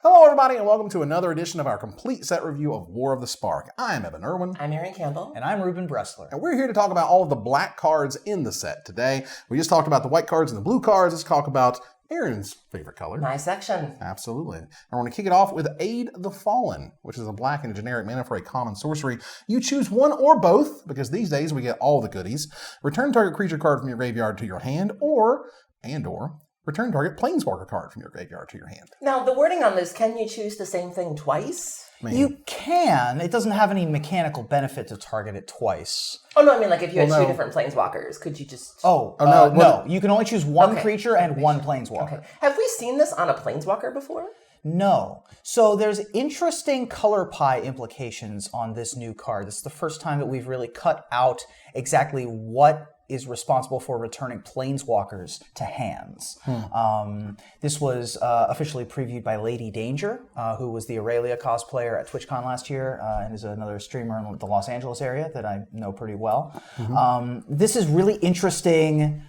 Hello everybody and welcome to another edition of our complete set review of War of the Spark. I'm Evan Irwin. I'm Aaron Campbell. And I'm Ruben Bressler. And we're here to talk about all of the black cards in the set today. We just talked about the white cards and the blue cards. Let's talk about Aaron's favorite color. My section. Absolutely. And we're going to kick it off with Aid the Fallen, which is a black and a generic mana for a common sorcery. You choose one or both, because these days we get all the goodies. Return target creature card from your graveyard to your hand, or return target planeswalker card from your graveyard to your hand. Now, the wording on this, can you choose the same thing twice? You can. It doesn't have any mechanical benefit to target it twice. Oh, no, I mean, like, if you had two different planeswalkers, could you just... No. You can only choose one creature and one planeswalker. Okay. Have we seen this on a planeswalker before? No. So there's interesting color pie implications on this new card. This is the first time that we've really cut out exactly what is responsible for returning planeswalkers to hands. This was officially previewed by Lady Danger, who was the Aurelia cosplayer at TwitchCon last year and is another streamer in the Los Angeles area that I know pretty well. This is really interesting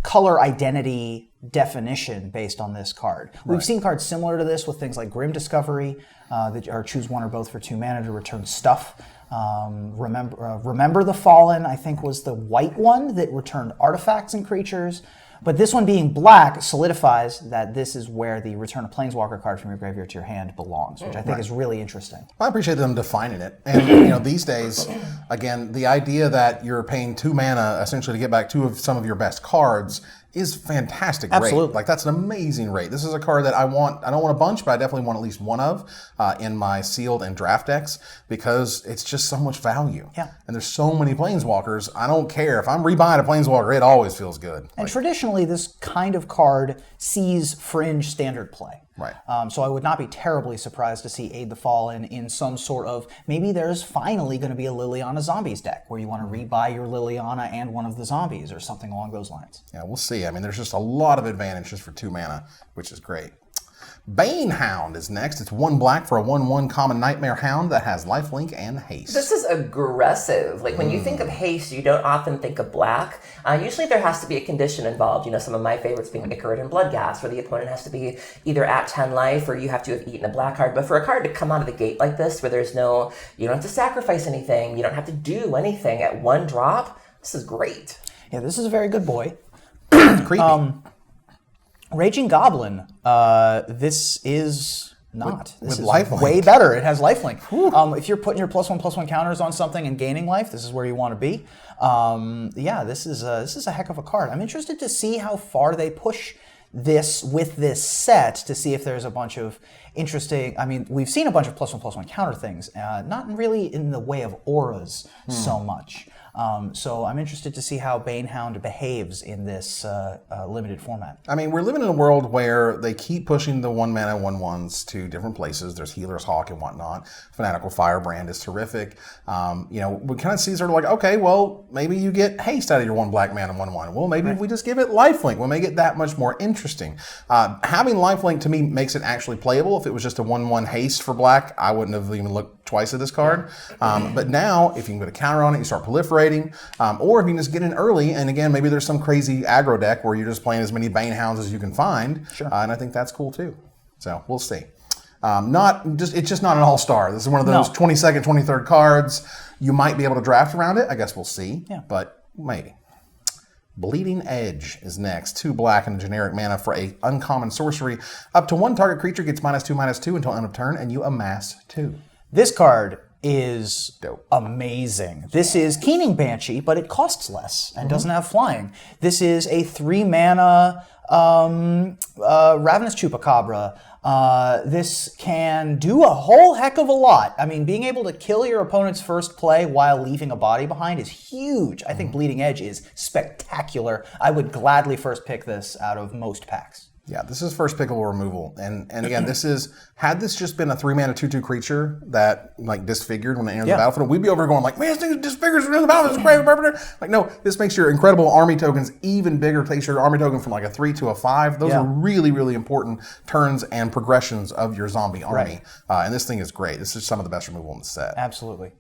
color identity definition based on this card. We've seen cards similar to this with things like Grim Discovery, that are choose one or both for 2 mana to return stuff. Remember the Fallen, I think, was the white one that returned artifacts and creatures. But this one being black solidifies that this is where the return a planeswalker card from your graveyard to your hand belongs, which I think is really interesting. I appreciate them defining it. And these days, again, the idea that you're paying 2 mana essentially to get back some of your best cards is fantastic. Absolutely. Rate. Like, that's an amazing rate. This is a card that I don't want a bunch, but I definitely want at least one of in my sealed and draft decks, because it's just so much value. Yeah. And there's so many planeswalkers. I don't care. If I'm rebuying a planeswalker, it always feels good. And traditionally, this kind of card sees fringe standard play. Right. So I would not be terribly surprised to see Aid the Fallen in some sort of, maybe there's finally going to be a Liliana Zombies deck where you want to rebuy your Liliana and one of the zombies or something along those lines. Yeah, we'll see. I mean, there's just a lot of advantages for 2 mana, which is great. Bane Hound is next. It's 1 black for a 1/1 common nightmare hound that has lifelink and haste. This is aggressive. Like, when you think of haste, you don't often think of black. Usually there has to be a condition involved. You know, some of my favorites being Icarid and Bloodghast, where the opponent has to be either at 10 life or you have to have eaten a black card. But for a card to come out of the gate like this, where there's no, you don't have to sacrifice anything, you don't have to do anything at 1 drop, this is great. Yeah, this is a very good boy. Creepy. Raging Goblin, this is not. This with is lifelink. Way better. It has lifelink. If you're putting your +1/+1 counters on something and gaining life, this is where you want to be. This is a heck of a card. I'm interested to see how far they push this with this set, to see if there's a bunch of interesting... I mean, we've seen a bunch of +1/+1 counter things, not really in the way of auras so much. So I'm interested to see how Bane Hound behaves in this limited format. I mean, we're living in a world where they keep pushing the 1 mana 1/1s to different places. There's Healer's Hawk and whatnot. Fanatical Firebrand is terrific. We kind of see sort of like, okay, well, maybe you get haste out of your 1 black mana 1/1. Well, maybe if we just give it lifelink, we'll make it that much more interesting. Having lifelink to me makes it actually playable. If it was just a 1/1 haste for black, I wouldn't have even looked twice at this card. But now, if you can put a counter on it, you start proliferating. Or if you can just get in early, and again, maybe there's some crazy aggro deck where you're just playing as many Bane Hounds as you can find. Sure. And I think that's cool too. So we'll see. It's just not an all-star. This is one of those 22nd, 23rd cards. You might be able to draft around it. I guess we'll see. Yeah. But maybe. Bleeding Edge is next. 2 black and a generic mana for a uncommon sorcery. Up to 1 target creature gets -2/-2 until end of turn, and you amass 2. This card is dope. Amazing. This is Keening Banshee, but it costs less and doesn't have flying. This is a 3 mana Ravenous Chupacabra. This can do a whole heck of a lot. I mean, being able to kill your opponent's first play while leaving a body behind is huge. I think Bleeding Edge is spectacular. I would gladly first pick this out of most packs. Yeah, this is first pickable removal. And again, had this just been a 3 mana 2/2 creature that like disfigured when it enters the battlefield, we'd be over here going like, man, this thing disfigures when it enters the battlefield, it's crazy, Predator. Like, no, this makes your incredible army tokens even bigger, takes your army token from like a 3 to a 5. Those are really, really important turns and progressions of your zombie army. And this thing is great. This is some of the best removal in the set. Absolutely.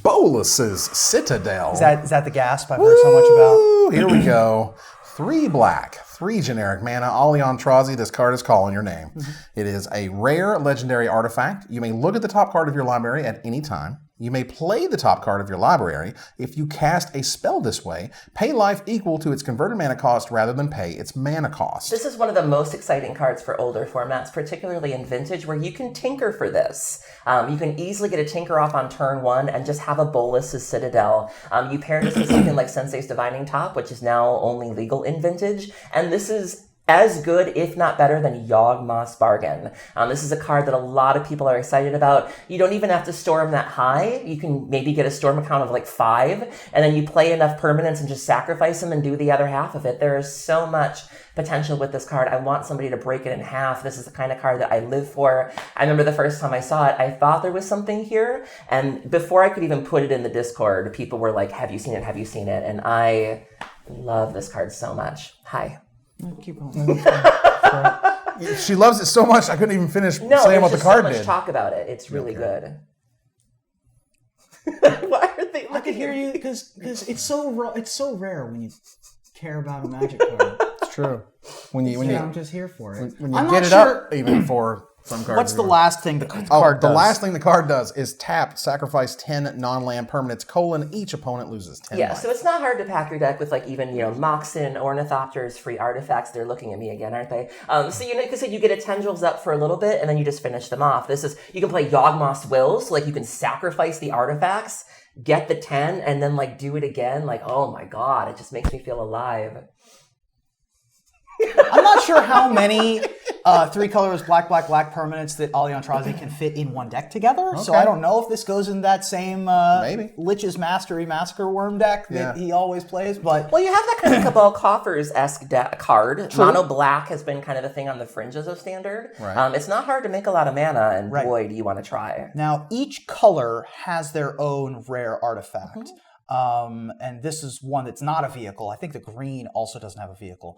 Bolus's Citadel. Is that the gasp I've heard so much about? Here we go. 3 black, 3 generic mana, Alliantrazi. This card is calling your name. It is a rare legendary artifact. You may look at the top card of your library at any time. You may play the top card of your library. If you cast a spell this way, pay life equal to its converted mana cost rather than pay its mana cost. This is one of the most exciting cards for older formats, particularly in Vintage, where you can tinker for this. You can easily get a tinker off on turn 1 and just have a Bolus Citadel. You pair this with something like Sensei's Divining Top, which is now only legal in Vintage, and this is as good, if not better, than Yawgmoth's Bargain. This is a card that a lot of people are excited about. You don't even have to store them that high. You can maybe get a storm count of like 5, and then you play enough permanents and just sacrifice them and do the other half of it. There is so much potential with this card. I want somebody to break it in half. This is the kind of card that I live for. I remember the first time I saw it, I thought there was something here, and before I could even put it in the Discord, people were like, have you seen it? Have you seen it? And I love this card so much. Hi. Keep going. She loves it so much, I couldn't even finish saying what the card did. So much did. Talk about it. It's really good. Why are they looking I could hear you because it's so rare when you care about a Magic card. It's true. I'm just here for it. When you I'm get not it sure. up, even for some cards. What's the last thing the card does? The last thing the card does is tap, sacrifice 10 non-land permanents, each opponent loses 10 Yeah, life. so it's not hard to pack your deck with like even, Moxen, Ornithopters, free artifacts. They're looking at me again, aren't they? So you get a Tendrils up for a little bit and then you just finish them off. You can play Yawgmoth's Will, so like you can sacrifice the artifacts, get the 10, and then like do it again. Like, oh my god, it just makes me feel alive. I'm not sure how many 3 colors black permanents that Alliantrazi can fit in one deck together. So I don't know if this goes in that same Maybe Lich's Mastery Massacre Worm deck that he always plays. But well, you have that kind of Cabal Coffers-esque card. True. Mono black has been kind of a thing on the fringes of Standard. Right. It's not hard to make a lot of mana, and boy, do you want to try. now each color has their own rare artifact. And this is one that's not a vehicle. I think the green also doesn't have a vehicle.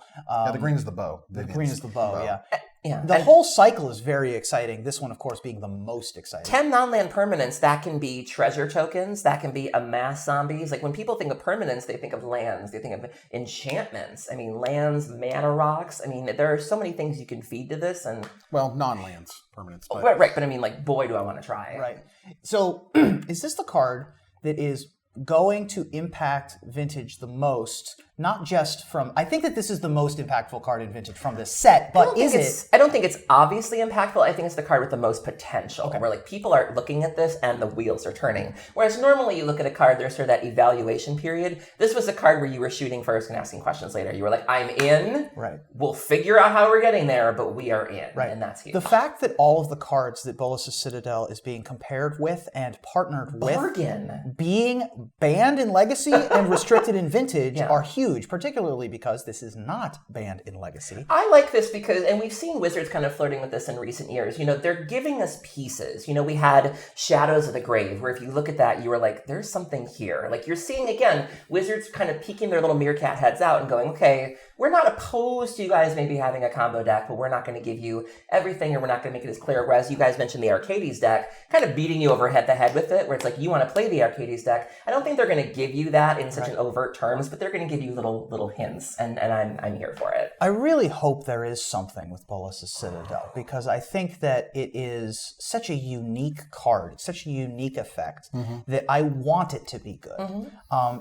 the green is the bow. The green is the bow, yeah. Yeah. The whole cycle is very exciting. This one, of course, being the most exciting. 10 non-land permanents, that can be treasure tokens, that can be amass zombies. Like when people think of permanents, they think of lands, they think of enchantments. I mean, lands, mana rocks. I mean, there are so many things you can feed to this. And Well, non-lands, permanents. But right, but I mean, like, boy, do I want to try. Right. So, is this the card that is going to impact Vintage the most? Not just from, I think that this is the most impactful card in Vintage from this set, but is it? I don't think it's obviously impactful. I think it's the card with the most potential, where like people are looking at this and the wheels are turning. Whereas normally you look at a card, there's sort of that evaluation period. This was a card where you were shooting first and asking questions later. You were like, I'm in. Right. We'll figure out how we're getting there, but we are in. Right. And that's huge. The fact that all of the cards that Bolus' Citadel is being compared with and partnered with Bargain. being banned in Legacy and restricted in Vintage are huge, particularly because this is not banned in Legacy. I like this because, and we've seen Wizards kind of flirting with this in recent years, they're giving us pieces. We had Shadows of the Grave, where if you look at that, you were like, there's something here. Like you're seeing, again, Wizards kind of peeking their little meerkat heads out and going, okay, we're not opposed to you guys maybe having a combo deck, but we're not going to give you everything, or we're not going to make it as clear. Whereas you guys mentioned the Arcades deck, kind of beating you over head to head with it, where it's like, you want to play the Arcades deck. I don't think they're going to give you that in such an overt terms, but they're going to give you little hints, and I'm here for it. I really hope there is something with Bolus' Citadel, because I think that it is such a unique card, such a unique effect, that I want it to be good.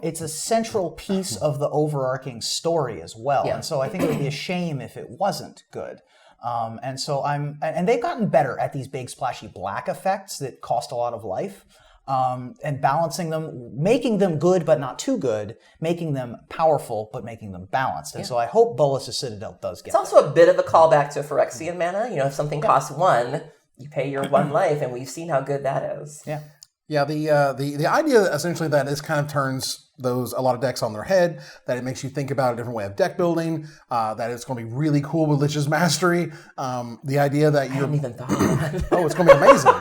It's a central piece of the overarching story as well, and so I think it would be a shame if it wasn't good. And they've gotten better at these big splashy black effects that cost a lot of life. And balancing them, making them good but not too good, making them powerful but making them balanced. And so I hope Bolus' Citadel does get It's also a bit of a callback to Phyrexian mana. If something costs 1, you pay your 1 life, and we've seen how good that is. Yeah. Yeah, the idea essentially that this kind of turns a lot of decks on their head, that it makes you think about a different way of deck building, that it's going to be really cool with Lich's Mastery. The idea that I hadn't even thought of that. oh, it's going to be amazing.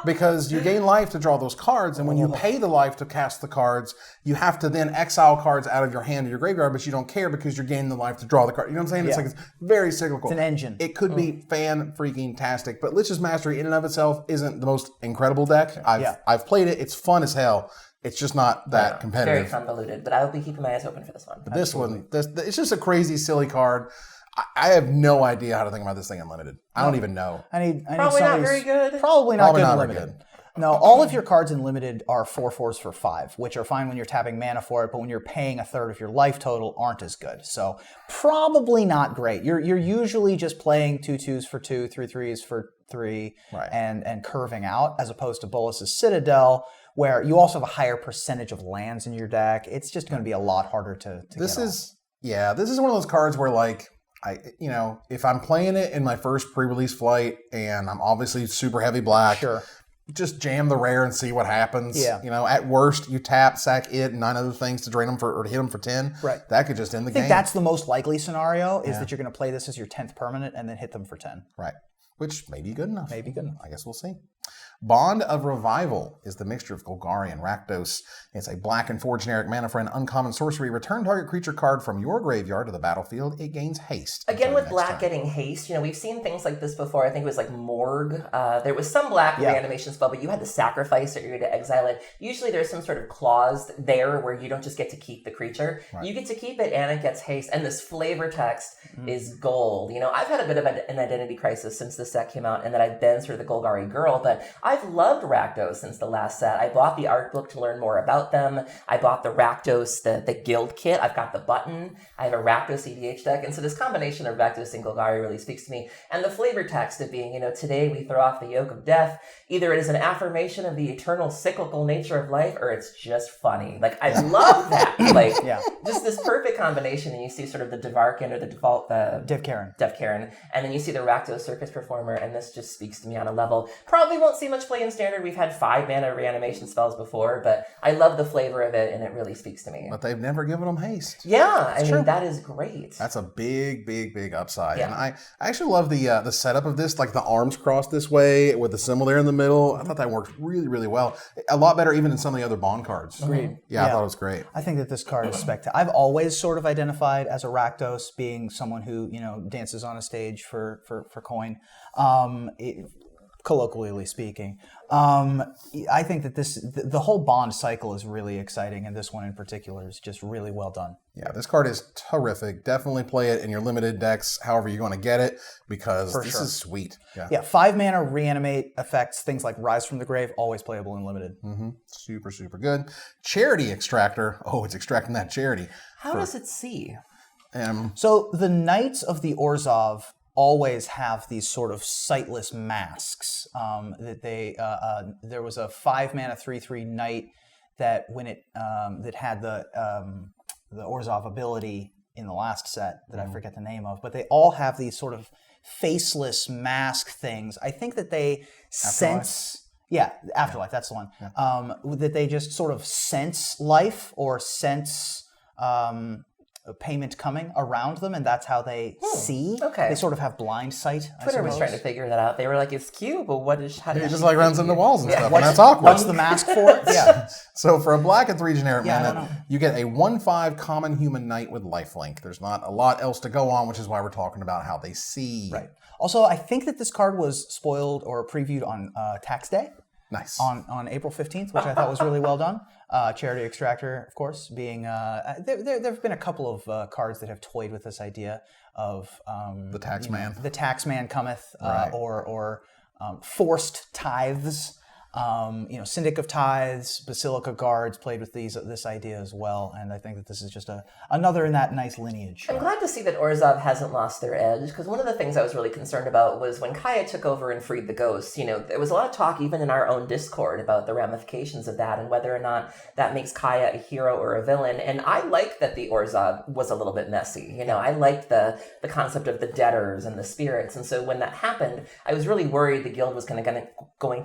Because you gain life to draw those cards, and when you pay the life to cast the cards, you have to then exile cards out of your hand to your graveyard, but you don't care because you're gaining the life to draw the card. You know what I'm saying? It's very cyclical. It's an engine. It could be fan-freaking-tastic, but Lich's Mastery in and of itself isn't the most incredible deck. I've played it. It's fun as hell. It's just not that competitive. Very convoluted, but I will be keeping my eyes open for this one. But this one, it's just a crazy, silly card. I have no idea how to think about this thing unlimited. I don't even know. I need Probably not very good. Probably not good not in very limited. No, all of your cards in limited are 4/4s for 5, which are fine when you're tapping mana for it, but when you're paying a third of your life total, aren't as good. So probably not great. You're usually just playing 2/2s for 2, 3/3s for 3, and curving out, as opposed to Bolus' Citadel, where you also have a higher percentage of lands in your deck. It's just going to be a lot harder to This get is this is one of those cards where like if I'm playing it in my first pre-release flight and I'm obviously super heavy black, Sure. just jam the rare and see what happens. Yeah. At worst you tap, sack it, and 9 other things to drain them or to hit them for 10. Right. That could just end the I think game. that's the most likely scenario, is that you're going to play this as your 10th permanent and then hit them for 10. Right. Which may be good enough. Maybe good enough. I guess we'll see. Bond of Revival is the mixture of Golgari and Rakdos. It's a black and 4 generic mana for an uncommon sorcery. Return target creature card from your graveyard to the battlefield. It gains haste. Again, with black getting haste, we've seen things like this before. I think it was like Morgue. There was some black reanimation spell, but you had to sacrifice it or you had to exile it. Usually there's some sort of clause there where you don't just get to keep the creature. Right. You get to keep it and it gets haste. And this flavor text is gold. I've had a bit of an identity crisis since this set came out, and that I've been sort of the Golgari girl, but I've loved Rakdos since the last set. I bought the art book to learn more about them. I bought the Rakdos, the guild kit. I've got the button. I have a Rakdos EDH deck. And so this combination of Rakdos and Golgari really speaks to me. And the flavor text of being, today we throw off the yoke of death. Either it is an affirmation of the eternal cyclical nature of life, or it's just funny. Like, I love that. Just this perfect combination. And you see sort of the Devarkin or the default, Devkaren. And then you see the Rakdos Circus Performer, and this just speaks to me on a level. Probably won't see much play in Standard. We've had 5 mana reanimation spells before, but I love the flavor of it, and it really speaks to me. But they've never given them haste. Yeah, I mean, that is great. That's a big, big, big upside. Yeah. And I actually love the setup of this, like the arms crossed this way with the symbol there in the middle. I thought that worked really, really well. A lot better even than some of the other Bond cards. Agreed. Yeah, I thought it was great. I think that this card is spectacular. I've always sort of identified as a Rakdos, being someone who, dances on a stage for coin. Colloquially speaking, I think that the whole Bond cycle is really exciting, and this one in particular is just really well done. Yeah, this card is terrific. Definitely play it in your limited decks, however you're going to get it, because this is sweet. Yeah, 5 mana reanimate effects, things like Rise from the Grave, always playable in limited. Super, super good. Charity Extractor. Oh, it's extracting that charity. How does it see? So the Knights of the Orzhov always have these sort of sightless masks that they there was a 5 mana 3/3 knight that when it that had the Orzhov ability in the last set that I forget the name of, but they all have these sort of faceless mask things. I think that they sense Afterlife, that's the one. That they just sort of sense life or sense payment coming around them, and that's how they see. Okay. They sort of have blind sight. Twitter was trying to figure that out. They were like, it's cute, but how does It just like runs into walls and stuff, and that's awkward. What's the mask for? So for a black and 3 generic mana, you get a 1/5 common human knight with lifelink. There's not a lot else to go on, which is why we're talking about how they see. Right. Also, I think that this card was spoiled or previewed on tax day. Nice. On April 15th, which I thought was really well done. Charity Extractor, of course, being... there have been a couple of cards that have toyed with this idea of... the Taxman. The Taxman cometh, Right. or forced tithes. Syndic of Tithes, Basilica Guards played with this idea as well, and I think that this is just another in that nice lineage. I'm glad to see that Orzhov hasn't lost their edge, because one of the things I was really concerned about was when Kaya took over and freed the ghosts. There was a lot of talk even in our own Discord about the ramifications of that and whether or not that makes Kaya a hero or a villain. And I liked that the Orzhov was a little bit messy. I liked the concept of the debtors and the spirits, and so when that happened, I was really worried the guild was going to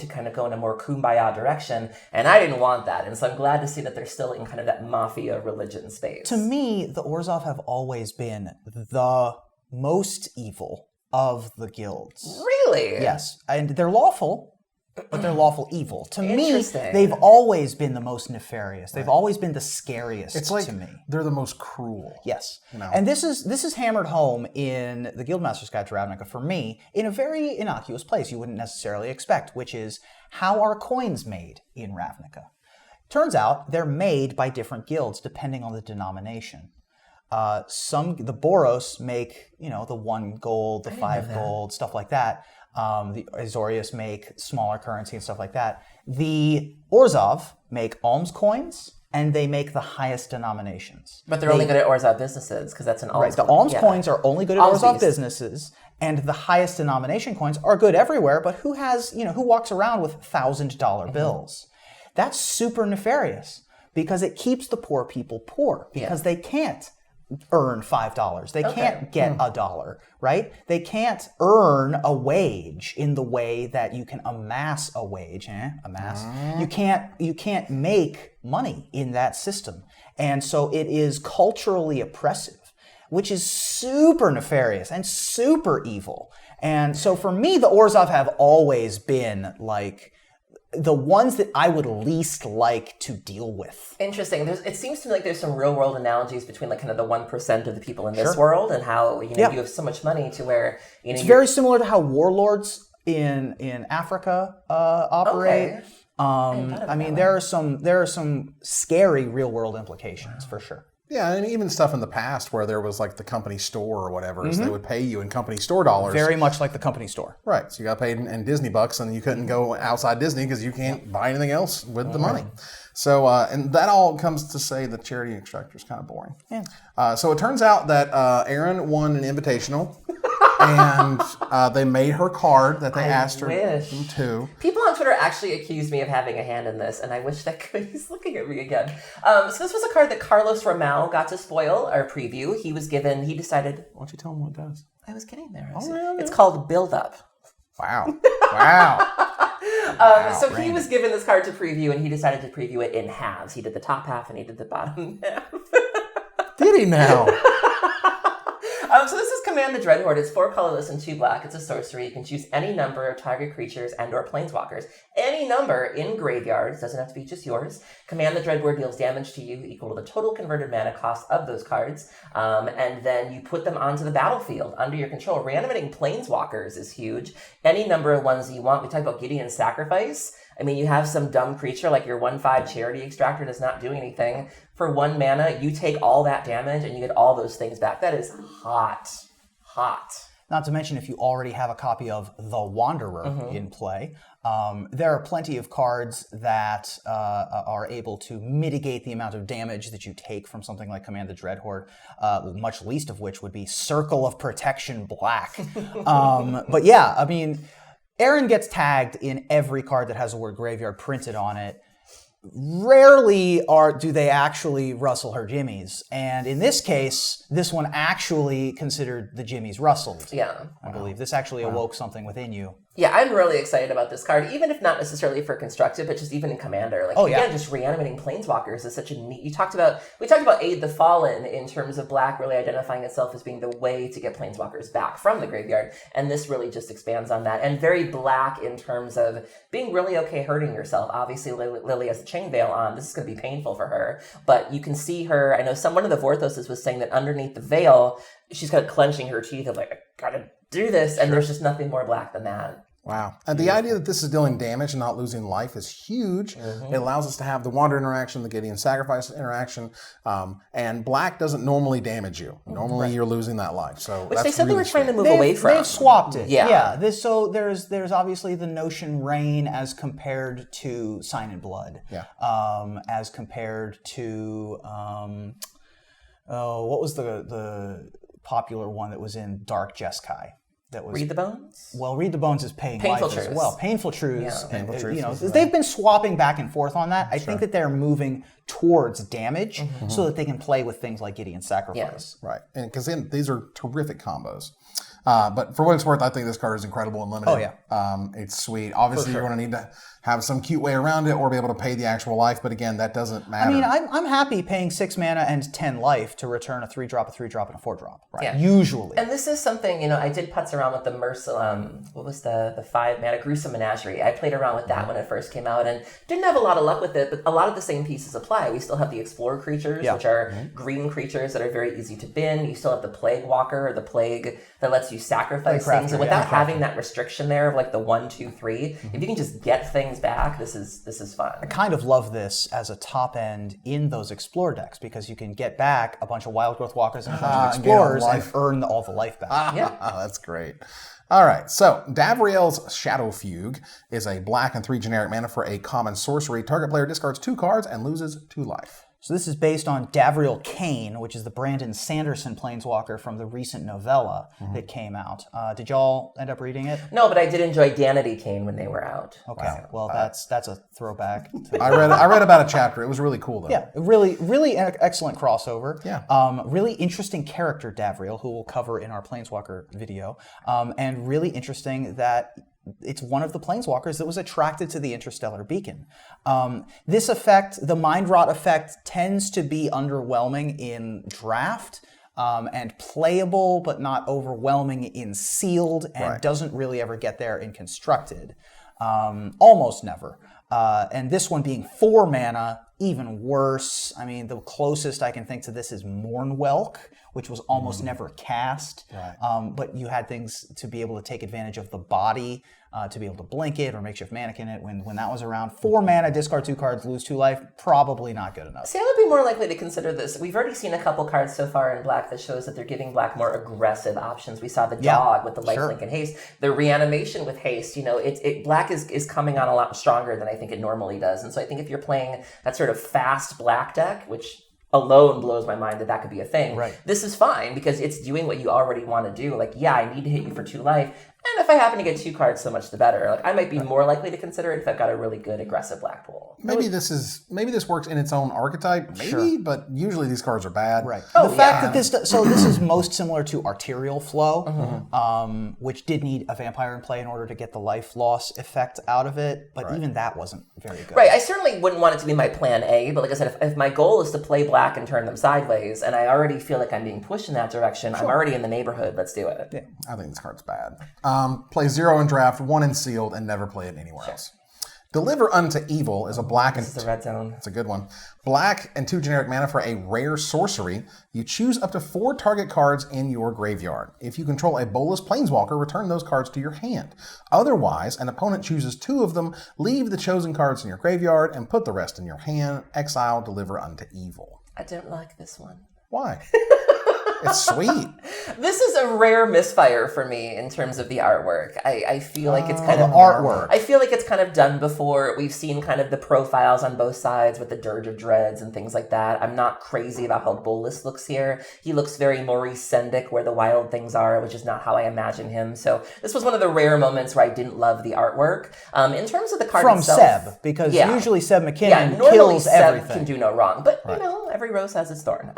kind of go in a more kumbaya direction, and I didn't want that, and so I'm glad to see that they're still in kind of that mafia religion space. To me, the Orzhov have always been the most evil of the guilds. Really? Yes, and they're lawful, but they're lawful evil. To me, Interesting. they've always been the most nefarious. They've always been the scariest It's like to me. they're the most cruel. Yes. And this is hammered home in the Guildmaster's Guide to Ravnica for me in a very innocuous place you wouldn't necessarily expect, which is how are coins made in Ravnica? Turns out they're made by different guilds depending on the denomination. The Boros make, the 1 gold, the 5 gold, stuff like that. The Azorius make smaller currency and stuff like that. The Orzhov make alms coins, and they make the highest denominations. But they're only good at Orzhov businesses, because that's an alms Right, the alms coins are only good at Orzhov businesses, and the highest denomination coins are good everywhere, but who walks around with $1,000 bills? That's super nefarious, because it keeps the poor people poor, because they can't earn $5. They can't get $1, right? They can't earn a wage in the way that you can amass a wage. You can't make money in that system. And so it is culturally oppressive, which is super nefarious and super evil. And so for me, the Orzhov have always been like the ones that I would least like to deal with. Interesting. It seems to me like there's some real world analogies between like kind of the 1% of the people in this world and how you have so much money to where it's very similar to how warlords in Africa operate. Okay. There are some scary real world implications for sure. Yeah, and even stuff in the past where there was like the company store or whatever, so they would pay you in company store dollars. Very much like the company store. Right, so you got paid in Disney bucks, and you couldn't go outside Disney because you can't buy anything else with the money. So, and that all comes to say the charity extractor is kind of boring. Yeah. So it turns out that Erin won an invitational, and they made her card that they asked her to. People on Twitter actually accused me of having a hand in this, and I wish that could. He's looking at me again. So this was a card that Carlos Ramao got to spoil our preview. He decided. Why don't you tell them what it does? I was getting there. It's called Build Up. Wow. So he was given this card to preview, and he decided to preview it in halves. He did the top half, and he did the bottom half. Did he now? So this is Command the Dreadhorde. It's 4 colorless and 2 black. It's a sorcery. You can choose any number of target creatures and or planeswalkers. Any number in graveyards. Doesn't have to be just yours. Command the Dreadhorde deals damage to you equal to the total converted mana cost of those cards. And then you put them onto the battlefield under your control. Reanimating planeswalkers is huge. Any number of ones that you want. We talked about Gideon's Sacrifice. I mean, you have some dumb creature like your 1/5 charity extractor does not do anything. For 1 mana, you take all that damage and you get all those things back. That is hot. Not to mention if you already have a copy of The Wanderer in play, there are plenty of cards that are able to mitigate the amount of damage that you take from something like Command the Dreadhorde, much least of which would be Circle of Protection Black. But yeah, I mean, Erin gets tagged in every card that has the word graveyard printed on it. Rarely do they actually rustle her jimmies. And in this case, this one actually considered the jimmies rustled. Yeah. I believe. This actually awoke something within you. Yeah, I'm really excited about this card, even if not necessarily for constructed, but just even in Commander. Like, just reanimating planeswalkers is such a neat. We talked about Aid the Fallen in terms of black really identifying itself as being the way to get planeswalkers back from the graveyard, and this really just expands on that. And very black in terms of being really okay hurting yourself. Obviously, Lily has the chain veil on. This is going to be painful for her, but you can see her. I know one of the Vorthoses was saying that underneath the veil, she's kind of clenching her teeth of like, I gotta do this, and there's just nothing more black than that. Wow. And the idea that this is dealing damage and not losing life is huge. It allows us to have the Wander interaction, the Gideon Sacrifice interaction, and black doesn't normally damage you. Normally you're losing that life. So which they said they were trying to move away from. They've swapped it. Yeah. So there's obviously the notion Rain as compared to Sign in Blood. Yeah. As compared to what was the popular one that was in Dark Jeskai? That was Read the Bones? Well, Read the Bones is Painful Life Truths as well. Painful Truths. Yeah. Painful Truths. They've been swapping back and forth on that. I think that they're moving towards damage so that they can play with things like Gideon Sacrifice. Yeah. Right. And because these are terrific combos. But for what it's worth, I think this card is incredible and limited. Oh, yeah. It's sweet. Obviously, you're going to need to have some cute way around it or be able to pay the actual life. But again, that doesn't matter. I mean, I'm happy paying 6 mana and 10 life to return a 3-drop, a 3-drop, and a 4-drop. Right. Yeah. Usually. And this is something, I did putz around with the what was the 5 mana Gruesome Menagerie. I played around with that when it first came out and didn't have a lot of luck with it, but a lot of the same pieces apply. We still have the Explorer creatures, which are green creatures that are very easy to bin. You still have the Plague Walker, or the Plague that lets you you sacrifice things, and without having that restriction there of like the 1, 2, 3, if you can just get things back, this is fun. I kind of love this as a top end in those explore decks because you can get back a bunch of wild growth walkers and a bunch of explorers and earn all the life back. That's great. All right, so Gabriels' Shadow Fugue is a black and 3 generic mana for a common sorcery. Target player discards 2 cards and loses 2 life. So this is based on Davriel Kane, which is the Brandon Sanderson planeswalker from the recent novella that came out. Did y'all end up reading it? No, but I did enjoy Danity Kane when they were out. Okay, well that's a throwback. I read about a chapter. It was really cool though. Yeah, really excellent crossover. Yeah. Really interesting character Davriel, who we'll cover in our planeswalker video, and really interesting that it's one of the planeswalkers that was attracted to the interstellar beacon. This effect, the Mind Rot effect, tends to be underwhelming in draft and playable, but not overwhelming in sealed, and doesn't really ever get there in constructed. Almost never. And this one being 4 mana, even worse. I mean, the closest I can think to this is Mournwelk, which was almost never cast. But you had things to be able to take advantage of the body, to be able to blink it or makeshift mannequin it when that was around. 4 mana, discard 2 cards, lose 2 life, probably not good enough. See, I would be more likely to consider this. We've already seen a couple cards so far in black that shows that they're giving black more aggressive options. We saw the dog with the lifelink and haste. The reanimation with haste, black is coming on a lot stronger than I think it normally does. And so I think if you're playing that sort of fast black deck, which alone blows my mind that could be a thing. This is fine because it's doing what you already want to do. Like, I need to hit you for 2 life. And if I happen to get 2 cards, so much the better. Like, I might be more likely to consider it if I've got a really good aggressive black pool. Maybe this works in its own archetype, but usually these cards are bad. The fact that this is most similar to Arterial Flow, which did need a vampire in play in order to get the life loss effect out of it, but even that wasn't very good. I certainly wouldn't want it to be my plan A, but like I said, if my goal is to play black and turn them sideways, and I already feel like I'm being pushed in that direction, I'm already in the neighborhood, let's do it. Yeah. I think this card's bad. Play 0 in draft, 1 in sealed, and never play it anywhere else. Deliver Unto Evil is a black and... This is the red zone. It's a good one. Black and 2 generic mana for a rare sorcery. You choose up to 4 target cards in your graveyard. If you control a Bolus Planeswalker, return those cards to your hand. Otherwise, an opponent chooses 2 of them, leave the chosen cards in your graveyard, and put the rest in your hand. Exile Deliver Unto Evil. I don't like this one. Why? It's sweet. This is a rare misfire for me in terms of the artwork. I feel like it's kind of artwork. I feel like it's kind of done before. We've seen kind of the profiles on both sides with the Dirge of Dreads and things like that. I'm not crazy about how Bolus looks here. He looks very Maurice Sendak, where the wild things are, which is not how I imagine him. So this was one of the rare moments where I didn't love the artwork. In terms of the card from itself, Seb, because usually Seb McKinnon normally kills Seb everything. Can do no wrong, but every rose has its thorn.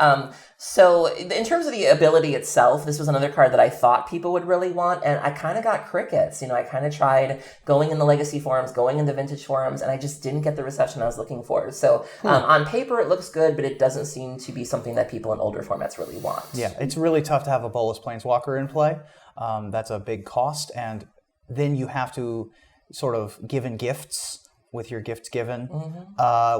So in terms of the ability itself, this was another card that I thought people would really want, and I kind of got crickets. I kind of tried going in the Legacy forums, going in the Vintage forums, and I just didn't get the reception I was looking for. So on paper, it looks good, but it doesn't seem to be something that people in older formats really want. Yeah, it's really tough to have a Bolus Planeswalker in play. That's a big cost, and then you have to sort of give in gifts with your gifts given,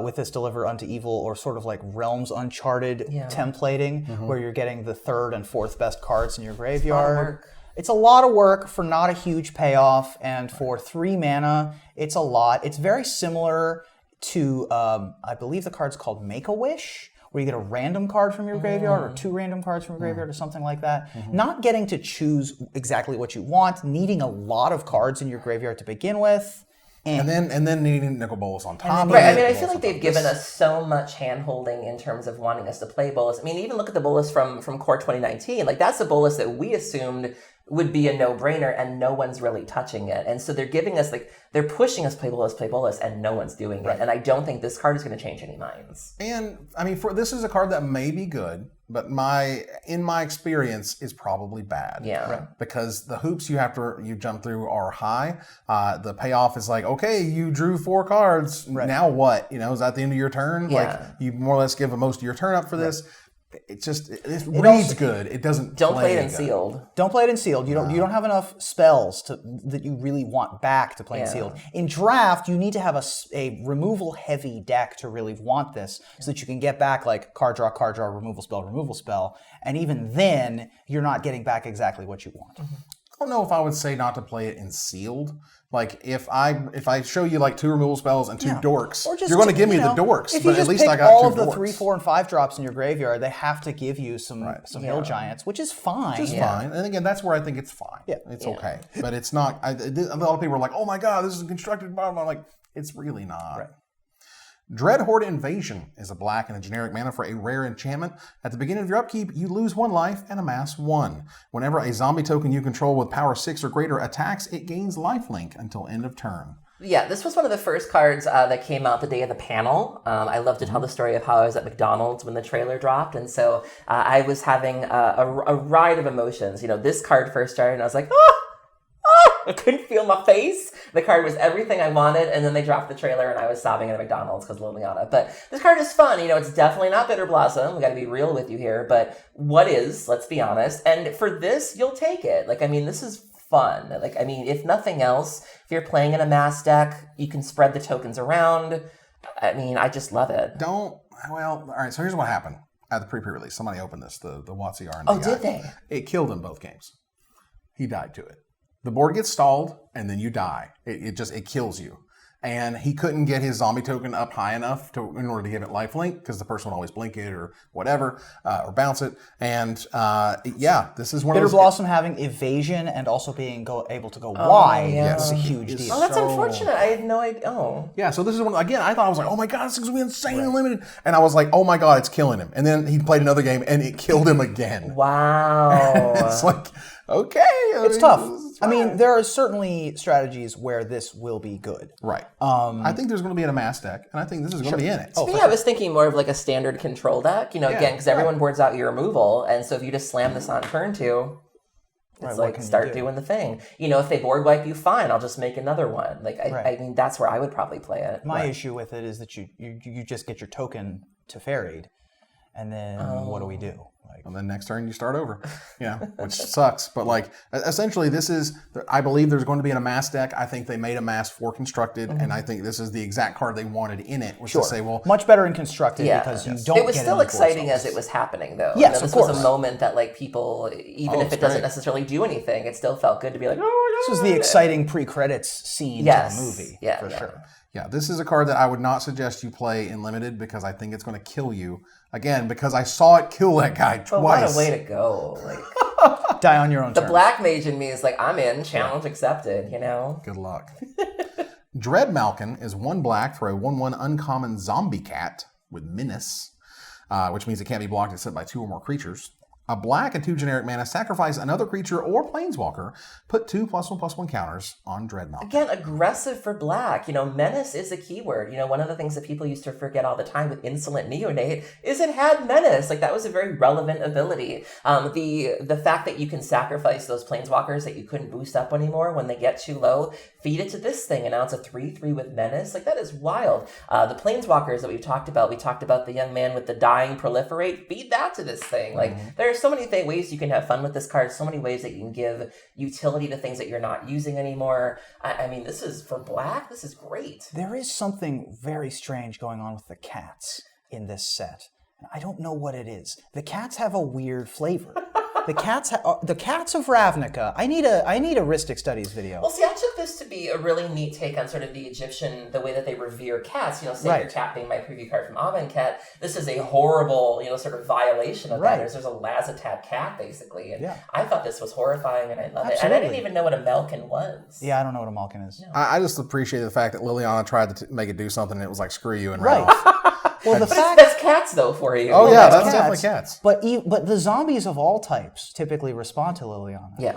with this Deliver Unto Evil, or sort of like Realms Uncharted templating, where you're getting the 3rd and 4th best cards in your graveyard. It's a lot of work for not a huge payoff, and for 3 mana, it's a lot. It's very similar to, I believe the card's called Make-A-Wish, where you get a random card from your graveyard, or 2 random cards from your graveyard, or something like that. Not getting to choose exactly what you want, needing a lot of cards in your graveyard to begin with. And then needing Nicol Bolas on top of it. Right, I mean, I feel like they've given us so much hand-holding in terms of wanting us to play Bolus. I mean, even look at the Bolus from Core 2019. Like, that's the Bolus that we assumed would be a no-brainer, and no one's really touching it. And so they're giving us, they're pushing us play Bolus, and no one's doing it. And I don't think this card is going to change any minds. And, I mean, this is a card that may be good, but in my experience, is probably bad. Yeah. Because the hoops you jump through are high. The payoff is like, okay, you drew 4 cards. Now what? Is that the end of your turn? Yeah. Like, you more or less give most of your turn up for this. It reads good. It doesn't. Don't play it in good. sealed. Don't play it in sealed. You don't have enough spells that you really want back to play in sealed. In draft, you need to have a removal heavy deck to really want this, so that you can get back like card draw, removal spell, and even then you're not getting back exactly what you want. don't know if I would say not to play it in sealed. Like if I show you like 2 removal spells and 2 dorks, Or just you're going to give me the dorks. If you but just at least pick I got all 2 of the dorks. 3, 4, and 5 drops in your graveyard, they have to give you some hill giants, which is fine. Which is fine. And again, that's where I think it's fine. Yeah. It's okay. But it's not. A lot of people are like, oh my God, this is a constructed bomb. I'm like, it's really not. Right. Dread Horde Invasion is a black and a generic mana for a rare enchantment. At the beginning of your upkeep, you lose 1 life and amass 1. Whenever a zombie token you control with power 6 or greater attacks, it gains lifelink until end of turn. Yeah, this was one of the first cards that came out the day of the panel. I love to tell the story of how I was at McDonald's when the trailer dropped, and so I was having a ride of emotions. You know, this card first started, and I was like, I couldn't feel my face. The card was everything I wanted, and then they dropped the trailer, and I was sobbing at McDonald's because Liliana. But this card is fun. You know, it's definitely not Bitter Blossom. We got to be real with you here. But what is? Let's be honest. And for this, you'll take it. Like, I mean, this is fun. Like, I mean, if nothing else, if you're playing in a mass deck, you can spread the tokens around. I mean, I just love it. Well, all right, so here's what happened at the pre-release. Somebody opened this, the WotC R&D Oh, guy. did they? It killed him both games. He died to it. The board gets stalled, and then you die. It kills you. And he couldn't get his zombie token up high enough in order to give it lifelink, because the person would always blink it or whatever, or bounce it. And this is one Bitter of those... Blossom having evasion and also being able to go wide is a huge deal. Oh, that's unfortunate. I had no idea. Oh. Yeah, so this is one, again, I thought, I was like, oh my God, this is going to be insanely limited. And I was like, oh my God, it's killing him. And then he played another game, and it killed him again. Wow. It's like, okay. It's tough. I mean, there are certainly strategies where this will be good. Right. I think there's going to be in a mass deck, and I think this is going to be in it. I was thinking more of like a standard control deck, you know, again, because everyone boards out your removal, and so if you just slam this on turn 2, it's like start doing the thing. You know, if they board wipe you, fine, I'll just make another one. Like, I mean, that's where I would probably play it. My issue with it is that you just get your token to ferried, and then what do we do? And then next turn you start over, which sucks. But like, essentially, this is, I believe there's going to be in a mass deck. I think they made a mass for constructed, and I think this is the exact card they wanted in it, was to say, well, much better in constructed because you don't. It was still exciting as it was happening, though. Yes, this was a moment that like people, even if it doesn't necessarily do anything, it still felt good to be like, oh my God. This was the exciting pre-credits scene to the movie, for sure. Yeah, this is a card that I would not suggest you play in limited because I think it's going to kill you. Again, because I saw it kill that guy twice. What a way to go. Like, die on your own The terms. black mage in me is like, I'm in, challenge accepted, you know? Good luck. Dread Malkin is 1 black for a 1/1 uncommon zombie cat with menace, which means it can't be blocked except by 2 or more creatures. A black and 2 generic mana, sacrifice another creature or planeswalker, put 2 +1/+1 counters on Dread Malkin. Again, aggressive for black. You know, menace is a keyword. You know, one of the things that people used to forget all the time with Insolent Neonate is it had menace. Like, that was a very relevant ability. The fact that you can sacrifice those planeswalkers that you couldn't boost up anymore when they get too low, feed it to this thing, and now it's a 3/3 with menace. Like, that is wild. The planeswalkers that we talked about the young man with the dying proliferate, feed that to this thing. Like, there's so many ways you can have fun with this card, so many ways that you can give utility to things that you're not using anymore. I mean, this is, for black, this is great. There is something very strange going on with the cats in this set. I don't know what it is. The cats have a weird flavor. The cats of Ravnica. I need a Ristic Studies video. Well, see, I took this to be a really neat take on sort of the Egyptian, the way that they revere cats. You know, Sacred Cat being my preview card from Amonkhet. This is a horrible, sort of violation of that. There's a Lazatat cat, basically. And I thought this was horrifying, and I love it. And I didn't even know what a Malkin was. Yeah, I don't know what a Malkin is. No. I just appreciate the fact that Liliana tried to make it do something, and it was like, screw you, and ran off. Well, that's cats, though, for you. Oh, yeah, that's definitely cats. But the zombies of all types typically respond to Liliana. Yeah.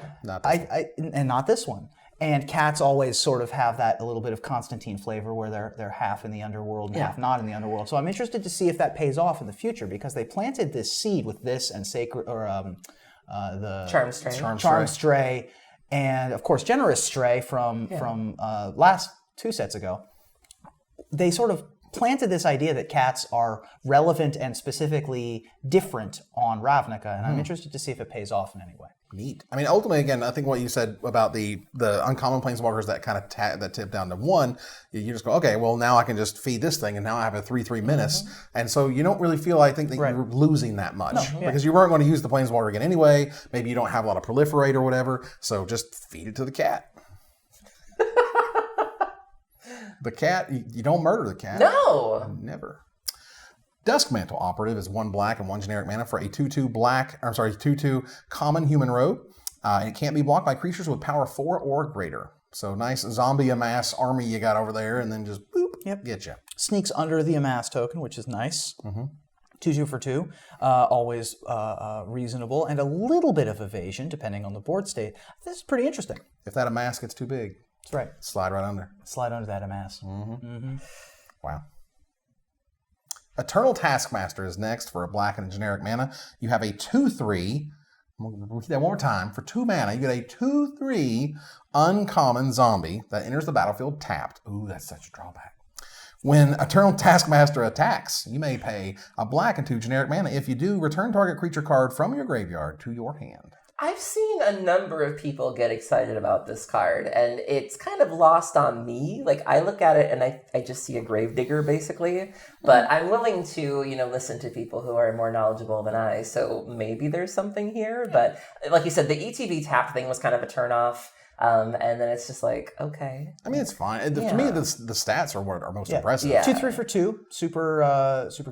And not this one. And cats always sort of have that a little bit of Constantine flavor where they're half in the underworld and half not in the underworld. So I'm interested to see if that pays off in the future, because they planted this seed with this and Sacred, or the Charm Stray, and of course Generous Stray from last 2 sets ago. They sort of planted this idea that cats are relevant and specifically different on Ravnica, and I'm interested to see if it pays off in any way. Neat. I mean, ultimately, again, I think what you said about the uncommon planeswalkers that kind of that tip down to 1, you just go, okay, well, now I can just feed this thing, and now I have a 3/3 menace. And so you don't really feel, I think, that you're losing that much. Because you weren't going to use the planeswalker again anyway. Maybe you don't have a lot of proliferate or whatever, so just feed it to the cat. The cat, you don't murder the cat. No! Never. Dusk Mantle operative is 1 black and 1 generic mana for a 2/2 common human rogue. And it can't be blocked by creatures with power 4 or greater. So nice zombie amass army you got over there, and then just boop, get you. Sneaks under the amass token, which is nice. 2/2 for 2, always reasonable, and a little bit of evasion depending on the board state. This is pretty interesting. If that amass gets too big, that's right. Slide right under. Slide under that amass. Wow. Eternal Taskmaster is next for a black and a generic mana. You have a 2/3. I'm going to repeat that one more time. For 2 mana, you get a 2/3 uncommon zombie that enters the battlefield tapped. Ooh, that's such a drawback. When Eternal Taskmaster attacks, you may pay a black and 2 generic mana. If you do, return target creature card from your graveyard to your hand. I've seen a number of people get excited about this card, and it's kind of lost on me. Like, I look at it and I just see a gravedigger, basically. But I'm willing to, listen to people who are more knowledgeable than I. So maybe there's something here. But like you said, the ETB tapped thing was kind of a turnoff. And then it's just like, okay. I mean, it's fine. To me, the stats are what are most impressive. 2/3 for 2, super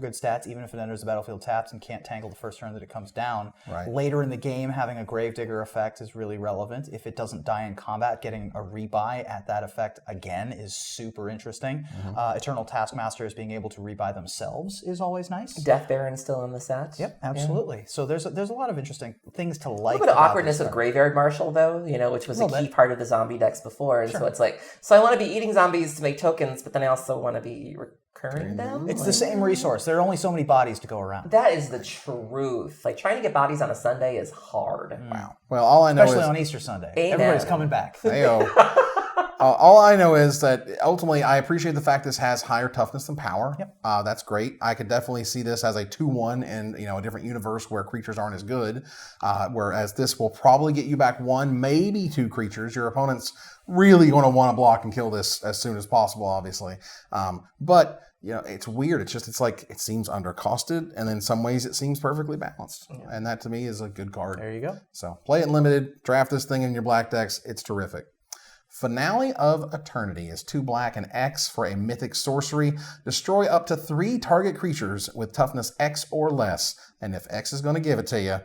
good stats, even if it enters the battlefield tapped and can't tangle the first turn that it comes down. Right. Later in the game, having a Gravedigger effect is really relevant. If it doesn't die in combat, getting a rebuy at that effect again is super interesting. Eternal Taskmasters being able to rebuy themselves is always nice. Death Baron still in the sets. Yep, absolutely. Yeah. So there's a lot of interesting things to like. A little bit of awkwardness of Graveyard Marshal, though, which was a key part of the zombie decks before. And so it's like, so I want to be eating zombies to make tokens, but then I also want to be recurring them. It's the same resource. There are only so many bodies to go around. That is the truth. Like, trying to get bodies on a Sunday is hard. Wow. Well, all I know Especially on Easter Sunday. Amen. Everybody's coming back. All I know is that ultimately I appreciate the fact this has higher toughness than power. Yep. That's great. I could definitely see this as a 2/1 in a different universe where creatures aren't as good. Whereas this will probably get you back 1, maybe 2 creatures. Your opponent's really going to want to block and kill this as soon as possible, obviously. But it's weird. It's like it seems undercosted, and in some ways it seems perfectly balanced. And that to me is a good card. There you go. So play it limited. Draft this thing in your black decks. It's terrific. Finale of Eternity is 2 black and X for a mythic sorcery. Destroy up to 3 target creatures with toughness X or less. And if X is going to give it to you,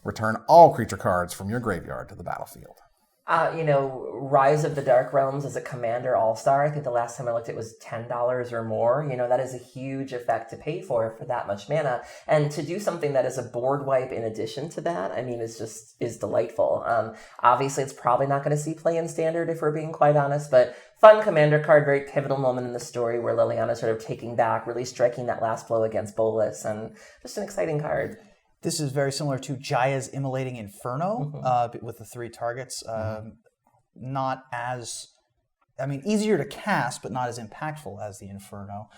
return all creature cards from your graveyard to the battlefield. Rise of the Dark Realms as a Commander All-Star. I think the last time I looked it was $10 or more. That is a huge effect to pay for that much mana. And to do something that is a board wipe in addition to that, I mean, is delightful. Obviously, it's probably not going to see play in Standard if we're being quite honest, but fun Commander card, very pivotal moment in the story where Liliana's sort of taking back, really striking that last blow against Bolus, and just an exciting card. This is very similar to Jaya's Immolating Inferno with the 3 targets. Not as, easier to cast, but not as impactful as the Inferno.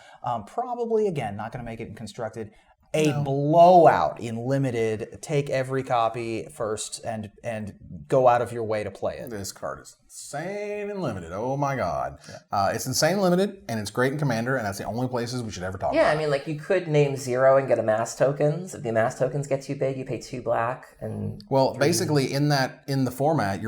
Probably, again, not going to make it in Constructed. A blowout in Limited. Take every copy first and go out of your way to play it. This card is insane in Limited. Oh my god. Yeah. It's insane in Limited, and it's great in Commander, and that's the only places we should ever talk about. Yeah, I mean, like, you could name 0 and get amass tokens. If the amass tokens get too big, you pay 2 black and... Well, 3. Basically, in the format,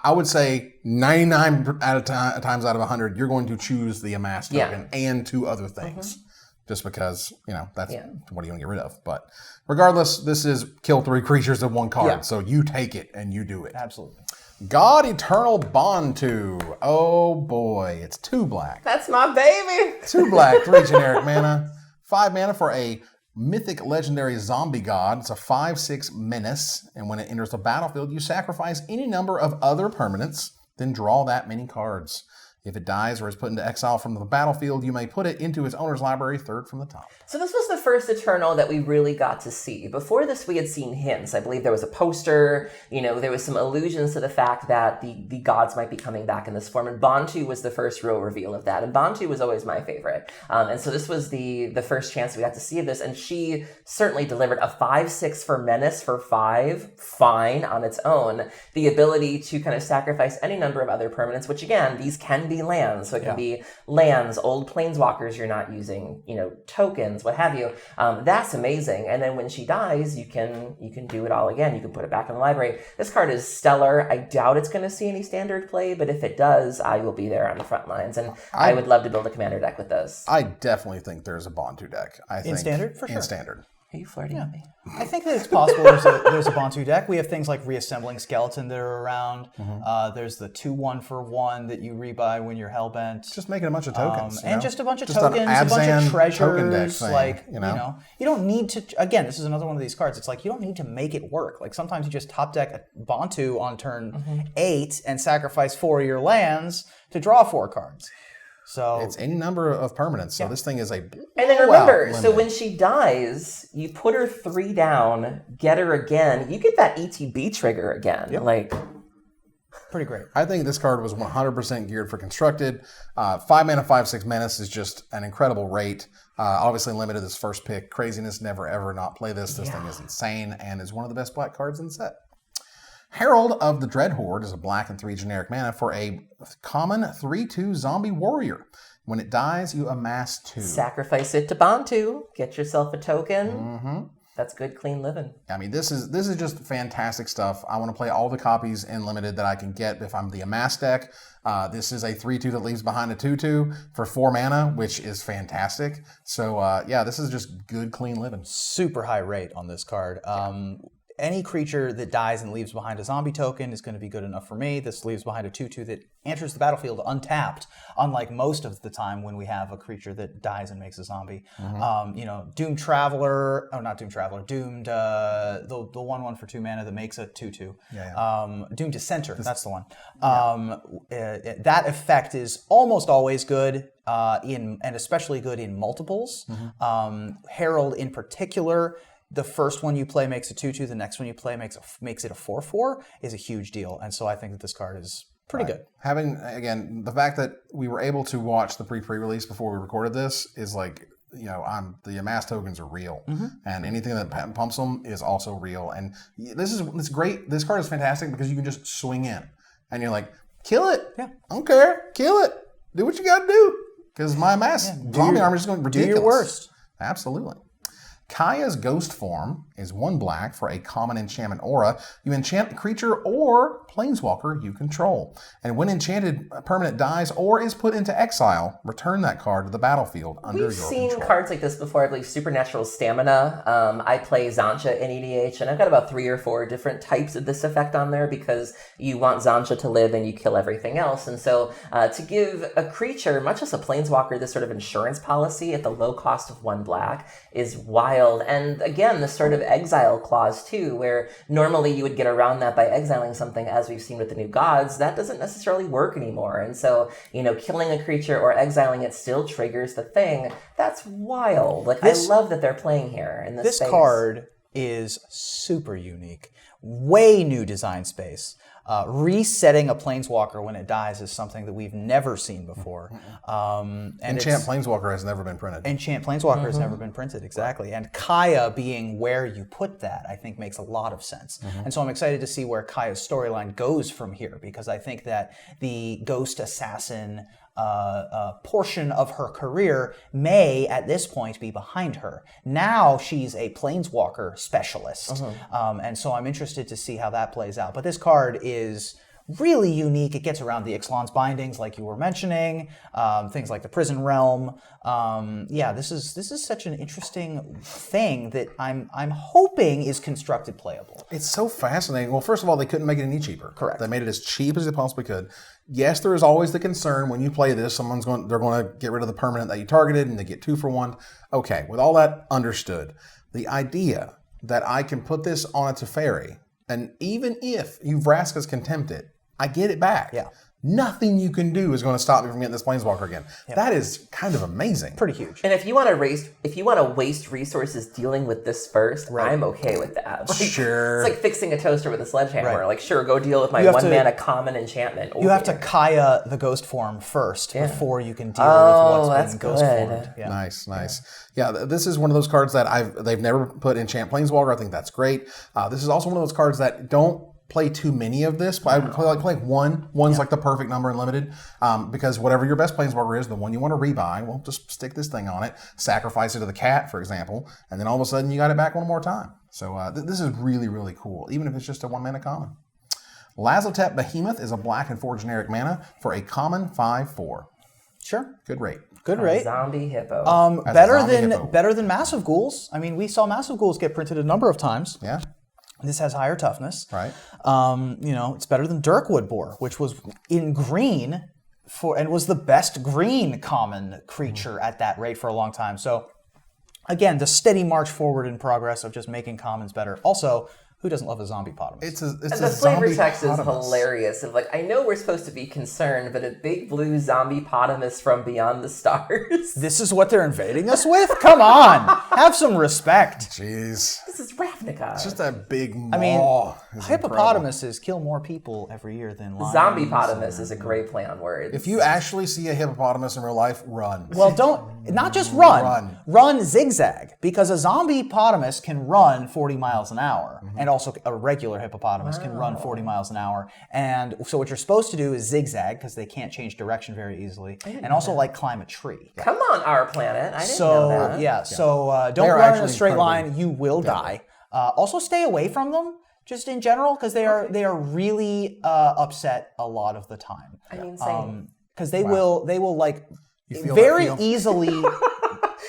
I would say 99 times out of 100, you're going to choose the amass token and 2 other things. Just because, that's what are you going to get rid of. But regardless, this is kill 3 creatures with 1 card. Yeah. So you take it and you do it. Absolutely. God Eternal Bontu. Oh boy, it's 2 black. That's my baby. 2 black, 3 generic mana. 5 mana for a mythic legendary zombie god. It's a 5/6 menace. And when it enters the battlefield, you sacrifice any number of other permanents, then draw that many cards. If it dies or is put into exile from the battlefield, you may put it into its owner's library, third from the top. So this was the first Eternal that we really got to see. Before this, we had seen hints. I believe there was a poster, there was some allusions to the fact that the gods might be coming back in this form, and Bantu was the first real reveal of that, and Bantu was always my favorite. And so this was the first chance we got to see of this, and she certainly delivered a 5/6 for Menace for 5, fine on its own. The ability to kind of sacrifice any number of other permanents, which again, these can be lands, so it can be lands, old planeswalkers you're not using, tokens, what have you. That's amazing. And then when she dies, you can do it all again. You can put it back in the library. This card is stellar. I doubt it's going to see any standard play, but if it does, I will be there on the front lines. And I would love to build a commander deck with this. I definitely think there's a Bantu deck. In standard? For sure. In standard. Are you flirting with me? I think that it's possible there's a Bantu deck. We have things like Reassembling Skeleton that are around. There's the 2/1 for 1 that you rebuy when you're hellbent. Just making a bunch of tokens. And just a bunch of tokens, a bunch of treasures. You don't need to, again, this is another one of these cards. It's like, you don't need to make it work. Like sometimes you just top deck a Bantu on turn 8 and sacrifice 4 of your lands to draw 4 cards. So it's any number of permanents. So this thing is a And then remember, so when she dies, you put her 3 down, get her again. You get that ETB trigger again. Like, pretty great. I think this card was 100% geared for constructed. 5 mana, 5/6 Menace is just an incredible rate. Obviously limited this first pick. Craziness, never ever not play this. This thing is insane and is one of the best black cards in the set. Herald of the Dread Horde is a black and 3 generic mana for a common 3/2 zombie warrior. When it dies, you amass 2. Sacrifice it to Bantu. Get yourself a token. That's good, clean living. I mean, this is just fantastic stuff. I want to play all the copies in limited that I can get if I'm the amass deck. This is a 3/2 that leaves behind a 2/2 for 4 mana, which is fantastic. So this is just good, clean living. Super high rate on this card. Any creature that dies and leaves behind a zombie token is going to be good enough for me. This leaves behind a 2/2 that enters the battlefield untapped, unlike most of the time when we have a creature that dies and makes a zombie. Doomed Traveler, not Doomed Traveler, Doomed, the 1/1 for 2 mana that makes a 2/2. Doomed Dissenter, that's the one. That effect is almost always good. And especially good in multiples. Herald in particular, the first one you play makes a 2/2, the next one you play makes it a 4/4 is a huge deal. And so I think that this card is pretty good. Having, again, the fact that we were able to watch the pre-release before we recorded this is like, the amass tokens are real. And anything that pumps them is also real. And it's great. This card is fantastic because you can just swing in. And you're like, kill it. I don't care. Kill it. Do what you got to do. Because my amass zombie army is going to be ridiculous. Do your worst. Absolutely. Kaya's Ghost form is 1 black for a common enchantment aura. You enchant a creature or planeswalker you control. And when enchanted, a permanent dies or is put into exile, return that card to the battlefield under your control. We've seen cards like this before. I believe Supernatural Stamina. I play Zancha in EDH, and I've got about 3 or 4 different types of this effect on there because you want Zancha to live and you kill everything else. And so to give a creature, much as a planeswalker, this sort of insurance policy at the low cost of 1 black is wild. And again, this sort of exile clause too, where normally you would get around that by exiling something, as we've seen with the new gods, that doesn't necessarily work anymore. And so, killing a creature or exiling it still triggers the thing. That's wild. Like, I love that they're playing here in this space. This card is super unique. Way new design space. Resetting a planeswalker when it dies is something that we've never seen before. Enchant Planeswalker has never been printed. Enchant Planeswalker has never been printed, exactly. And Kaya being where you put that, I think makes a lot of sense. And so I'm excited to see where Kaya's storyline goes from here, because I think that the Ghost Assassin portion of her career may, at this point, be behind her. Now she's a planeswalker specialist. And so I'm interested to see how that plays out. But this card is really unique. It gets around the Ixalan's bindings, like you were mentioning, things like the Prison Realm. This is such an interesting thing that I'm hoping is constructed playable. It's so fascinating. Well, first of all, they couldn't make it any cheaper. Correct. They made it as cheap as they possibly could. Yes, there is always the concern when you play this, they're going to get rid of the permanent that you targeted and they get 2 for 1. Okay, with all that understood, the idea that I can put this on a Teferi, and even if you Vraska's Contempt it, I get it back. nothing you can do is going to stop me from getting this planeswalker again. That is kind of amazing. Pretty huge. And if you want to waste resources dealing with this first, I'm okay with that. Like, Sure. It's like fixing a toaster with a sledgehammer. Right. Like, sure, go deal with my 1-mana common enchantment. You have to Kaya the ghost form first before you can deal with what's been ghost formed. Yeah. Nice. Yeah, this is one of those cards that they've never put enchant planeswalker. I think that's great. This is also one of those cards that don't play too many of this, but I would play one. One's like the perfect number in limited, because whatever your best planeswalker is, the one you want to rebuy, well, just stick this thing on it, sacrifice it to the cat, for example, and then all of a sudden you got it back one more time. So this is really, really cool, even if it's just a 1-mana common. Lazotep Behemoth is a black and 4 generic mana for a common 5/4. Sure. Good rate. Good rate. Zombie hippo. Better than Massive Ghouls. I mean, we saw Massive Ghouls get printed a number of times. Yeah. This has higher toughness. Right. It's better than Dirkwood Boar, which was in green and was the best green common creature at that rate for a long time. So, again, the steady march forward in progress of just making commons better. Also, who doesn't love a zombie potamus? It's and a the flavor zombie text is potamus. hilarious. Of like, I know we're supposed to be concerned, but a big blue zombie potamus from beyond the stars. This is what they're invading us with? Come on! Have some respect. Jeez. This is Ravnica. It's just that big maw. I mean, is hippopotamuses kill more people every year than lions. Zombie potamus is a great play on words. If you actually see a hippopotamus in real life, run. Well, not just run. Run zigzag, because a zombie potamus can run 40 miles an hour, and also a regular hippopotamus can run 40 miles an hour. And so what you're supposed to do is zigzag, because they can't change direction very easily, and also like climb a tree. Come on, our planet. I didn't know that. So don't run in a straight line. You will die. Also, stay away from them, just in general, because they are really upset a lot of the time. I mean, same. Because they will like feel very that feel? easily.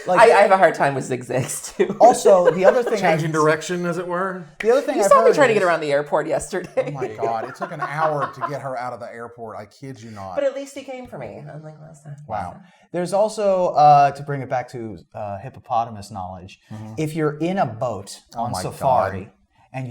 Like, I have a hard time with zigzags too. Also, the other thing, Changing direction, as it were. The other thing You saw me trying to get around the airport yesterday. Oh my God! It took an hour to get her out of the airport. I kid you not. But at least he came for me, unlike last time. Wow. There's also, to bring it back to hippopotamus knowledge, if you're in a boat on my safari and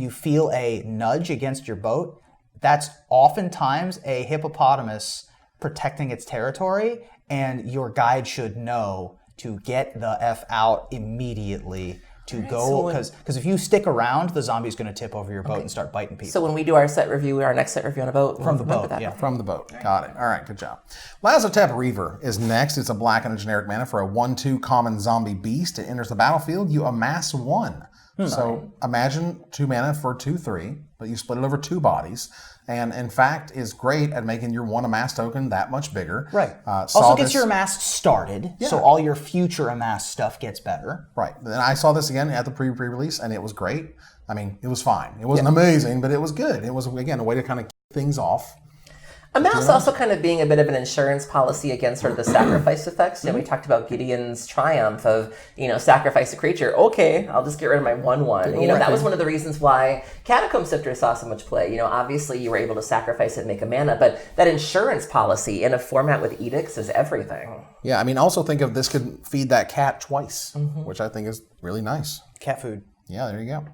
you feel a nudge against your boat, that's oftentimes a hippopotamus protecting its territory, and your guide should know to get the F out immediately to go, because if you stick around, the zombie's going to tip over your boat and start biting people. So when we do our next set review on a boat, From the boat, that. yeah. From the boat. Got it. All right, good job. Lazotep Reaver is next. It's a black and a generic mana for a 1/2 common zombie beast. It enters the battlefield. You amass 1. So imagine 2 mana for 2/3, but you split it over 2 bodies. And in fact, is great at making your 1 amass token that much bigger. Right. Also gets your amass started, so all your future amass stuff gets better. Right. Then I saw this again at the pre-release, and it was great. I mean, it was fine. It wasn't amazing, but it was good. It was, again, a way to kind of kick things off. Amass also kind of being a bit of an insurance policy against sort of the sacrifice effects. You know, we talked about Gideon's triumph of, sacrifice a creature. Okay, I'll just get rid of my 1/1. That was one of the reasons why Catacomb Sifter saw so much play. Obviously you were able to sacrifice it and make a mana, but that insurance policy in a format with edicts is everything. Yeah, I mean, also think of this could feed that cat twice, which I think is really nice. Cat food. Yeah, there you go.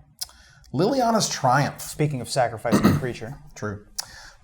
Liliana's Triumph. Speaking of sacrificing a creature. True.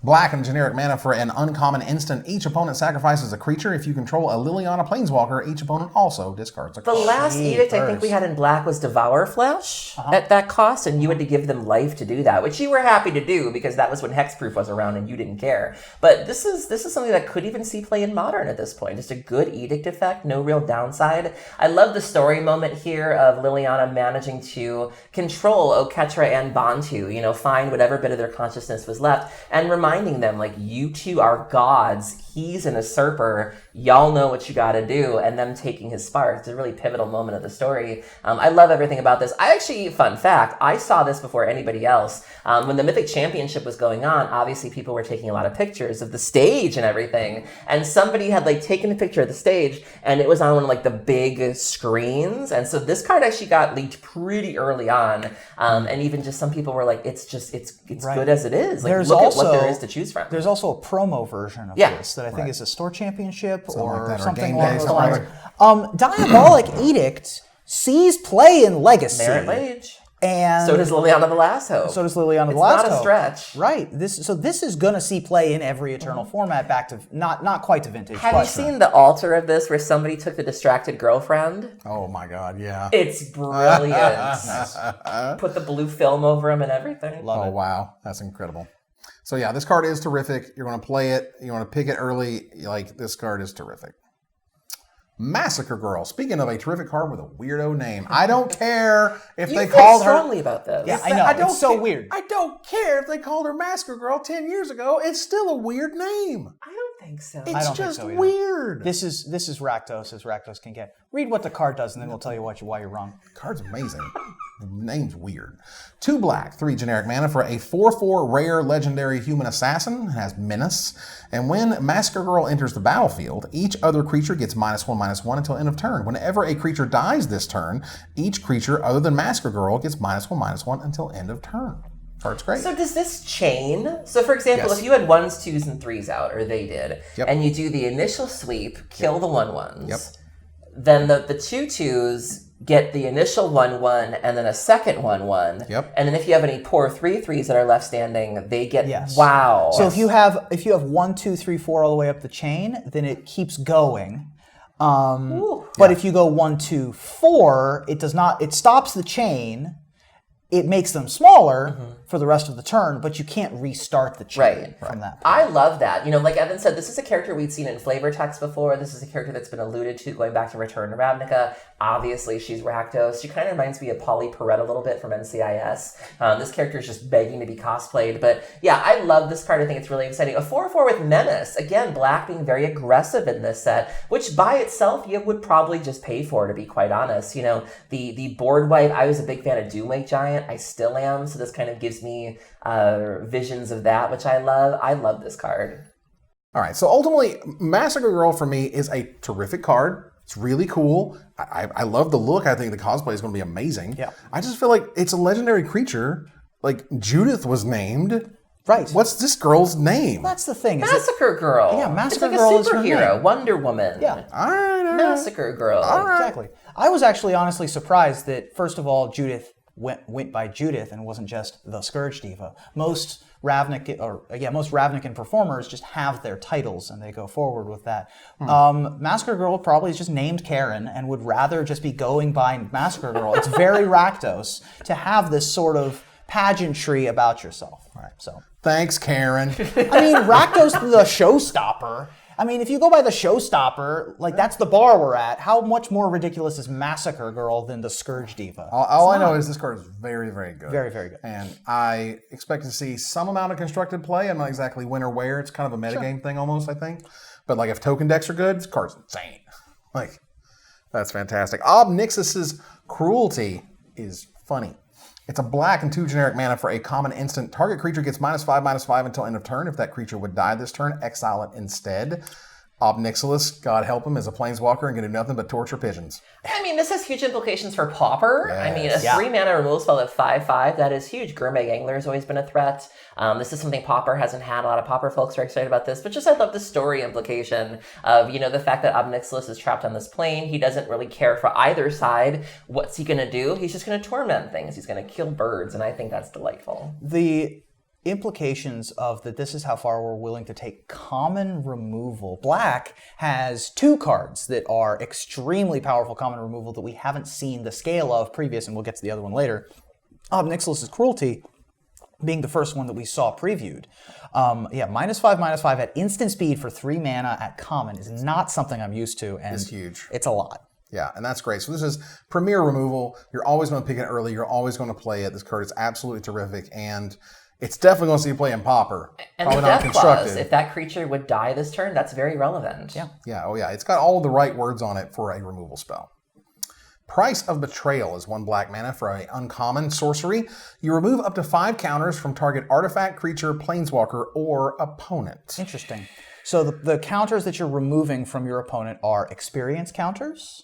Black and generic mana for an uncommon instant. Each opponent sacrifices a creature. If you control a Liliana Planeswalker, each opponent also discards a The card. last edict I think we had in black was Devour Flesh at that cost, and you had to give them life to do that, which you were happy to do because that was when Hexproof was around and you didn't care. But this is something that could even see play in Modern at this point. Just a good edict effect, no real downside. I love the story moment here of Liliana managing to control Oketra and Bantu, find whatever bit of their consciousness was left, and reminding them, like, you two are gods. He's an usurper. Y'all know what you got to do. And them taking his spark. It's a really pivotal moment of the story. I love everything about this. I actually, fun fact, I saw this before anybody else. When the Mythic Championship was going on, obviously people were taking a lot of pictures of the stage and everything. And somebody had taken a picture of the stage, and it was on one of the big screens. And so this card actually got leaked pretty early on. And even just some people were like, it's good as it is. Look at what there is to choose from. There's also a promo version of this that I think is a store championship or something along those lines. Diabolic Edict sees play in Legacy. Merit Mage. And So does Liliana the Last Hope. So does Liliana the It's Last not a Hope. stretch. Right. This is going to see play in every Eternal format, back to not quite to vintage. Have but you seen the altar of this where somebody took the distracted girlfriend? Oh my God, yeah. It's brilliant. Put the blue film over him and everything. Love it. Wow, that's incredible. So yeah, this card is terrific. You're going to play it. You want to pick it early. Like, this card is terrific. Massacre Girl. Speaking of a terrific card with a weirdo name, I don't care if they feel called her. strongly about this. Yeah, I know. It's so weird. I don't care if they called her Massacre Girl 10 years ago. It's still a weird name. I don't think so. It's don't think just so either. weird. This is Rakdos as Rakdos can get. Read what the card does, and then we'll tell you why you're wrong. Card's amazing. The name's weird. 2 black, 3 generic mana for a 4/4 rare legendary human assassin. It has menace. And when Massacre Girl enters the battlefield, each other creature gets -1/-1 until end of turn. Whenever a creature dies this turn, each creature other than Massacre Girl gets -1/-1 until end of turn. Card's great. So does this chain? So for example, Yes. if you had 1s, 2s, and 3s out, or they did, Yep. and you do the initial sweep, kill the 1/1s, Yep. then the 2/2s get the initial 1/1 and then a second 1/1. Yep. And then if you have any poor 3/3s that are left standing, they get Yes. wow. So if you have 1, 2, 3, 4 all the way up the chain, then it keeps going. But if you go 1, 2, 4, it does not. It stops the chain. It makes them smaller for the rest of the turn, but you can't restart the chain from that point. I love that. You know, like Evan said, this is a character we'd seen in flavor text before. This is a character that's been alluded to going back to Return to Ravnica. Obviously, she's Rakdos. She kind of reminds me of Polly Perrette a little bit from NCIS. This character is just begging to be cosplayed. But yeah, I love this card. I think it's really exciting. A 4/4 with Menace. Again, black being very aggressive in this set, which by itself you would probably just pay for, to be quite honest. You know, the board wipe, I was a big fan of Doomwake Giant. I still am. So this kind of gives me visions of that, which I love. I love this card. All right, so ultimately, Massacre Girl for me is a terrific card. It's really cool. I love the look. I think the cosplay is going to be amazing. Yeah. I just feel like it's a legendary creature. Like, Judith was named. Right. What's this girl's name? That's the thing. Massacre Girl. Yeah, Massacre it's like Girl a is her superhero. name. Wonder Woman. Yeah. All right. Massacre Girl. Exactly. I was actually honestly surprised that, first of all, Judith went by Judith and wasn't just the Scourge Diva. Most Ravnican performers just have their titles and they go forward with that. Massacre Girl probably is just named Karen and would rather just be going by Massacre Girl. It's very Rakdos to have this sort of pageantry about yourself. Right. So Thanks, Karen. I mean, Rakdos the showstopper. I mean, if you go by the showstopper, like that's the bar we're at. How much more ridiculous is Massacre Girl than the Scourge Diva? All I know is this card is very, very good. Very, very good. And I expect to see some amount of constructed play. I'm not exactly when or where. It's kind of a metagame thing almost, I think. But like if token decks are good, this card's insane. Like, that's fantastic. Ob Nixius's Cruelty is funny. It's a black and 2 generic mana for a common instant. Target creature gets -5/-5 until end of turn. If that creature would die this turn, exile it instead. Ob Nixius, God help him, is a planeswalker and can do nothing but torture pigeons. I mean, this has huge implications for Pauper. I mean, a Yeah. 3-mana removal spell at 5/5, that is huge. Gourmet Angler has always been a threat. This is something Pauper hasn't had. A lot of Pauper folks are excited about this, but just I love the story implication of, you know, the fact that Ob Nixius is trapped on this plane. He doesn't really care for either side. What's he going to do? He's just going to torment things. He's going to kill birds, and I think that's delightful. The implications of that, this is how far we're willing to take common removal. Black has 2 cards that are extremely powerful common removal that we haven't seen the scale of previous, and we'll get to the other one later. Ob Nixius' Cruelty being the first one that we saw previewed. -5/-5 at instant speed for 3 mana at common is not something I'm used to, and It's huge. It's a lot. Yeah, and that's great. So this is premier removal. You're always going to pick it early. You're always going to play it. This card is absolutely terrific, and it's definitely going to see you play in Pauper. And Probably the not death constructed. clause, if that creature would die this turn, that's very relevant. Yeah. Yeah, oh yeah. It's got all the right words on it for a removal spell. Price of Betrayal is 1 black mana for an uncommon sorcery. You remove up to 5 counters from target artifact, creature, planeswalker, or opponent. Interesting. So the counters that you're removing from your opponent are experience counters,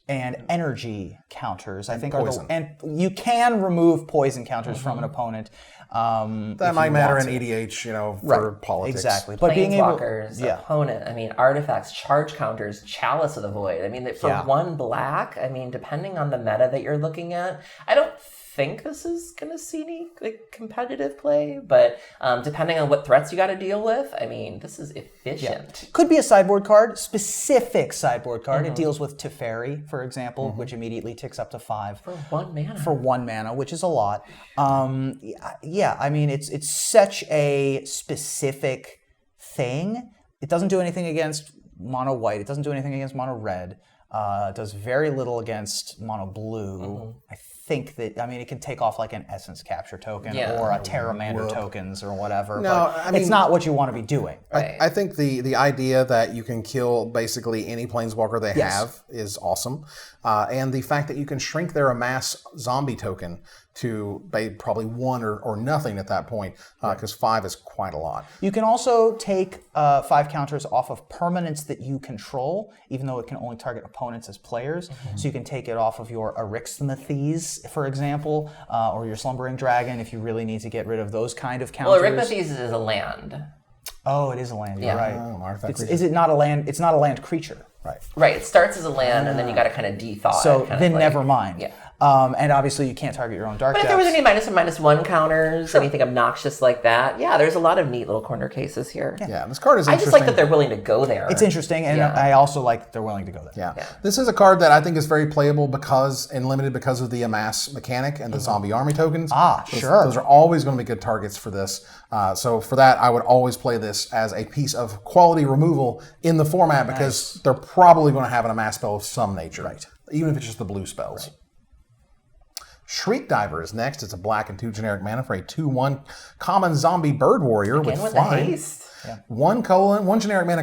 and energy counters. I think poison. and you can remove poison counters from an opponent. That might matter in EDH, for politics. Exactly. But being able, Planeswalkers, opponent, I mean, artifacts, charge counters, Chalice of the Void. I mean, for 1 black, I mean, depending on the meta that you're looking at, I don't think this is going to see any competitive play, but depending on what threats you got to deal with, I mean, this is efficient. Could be a sideboard card, specific sideboard card. It deals with Teferi, for example, which immediately ticks up to 5. For 1 mana. For 1 mana, which is a lot. I mean, it's such a specific thing. It doesn't do anything against mono white. It doesn't do anything against mono red. It does very little against mono blue. I think that, I mean, it can take off like an Essence Capture token or a Terramander tokens or whatever. No, but I mean, it's not what you want to be doing. I think the idea that you can kill basically any planeswalker they have is awesome. And the fact that you can shrink their amass zombie token to probably 1 or nothing at that point, because 5 is quite a lot. You can also take 5 counters off of permanents that you control, even though it can only target opponents as players. So you can take it off of your Arixmethes, for example, or your Slumbering Dragon if you really need to get rid of those kind of counters. Well, Arixmethes is a land. Oh, it is a land. You're right. Artifact Is it not a land? It's not a land creature. Right. It starts as a land, and then you got to kind of de-thaw So it. then never mind. Yeah. And obviously you can't target your own dark But if decks. there was any -1 and -1 counters, anything obnoxious like that, there's a lot of neat little corner cases here. Yeah, this card is I interesting. just like that they're willing to go there. It's interesting, and I also like that they're willing to go there. Yeah. This is a card that I think is very playable because of the amass mechanic and the zombie army tokens. Sure. Those are always going to be good targets for this. So for that, I would always play this as a piece of quality removal in the format because they're probably going to have an amass spell of some nature, even if it's just the blue spells. Shriek Diver is next. It's a black and 2 generic mana for a 2/1 common zombie bird warrior with the flying. haste. 1 generic mana :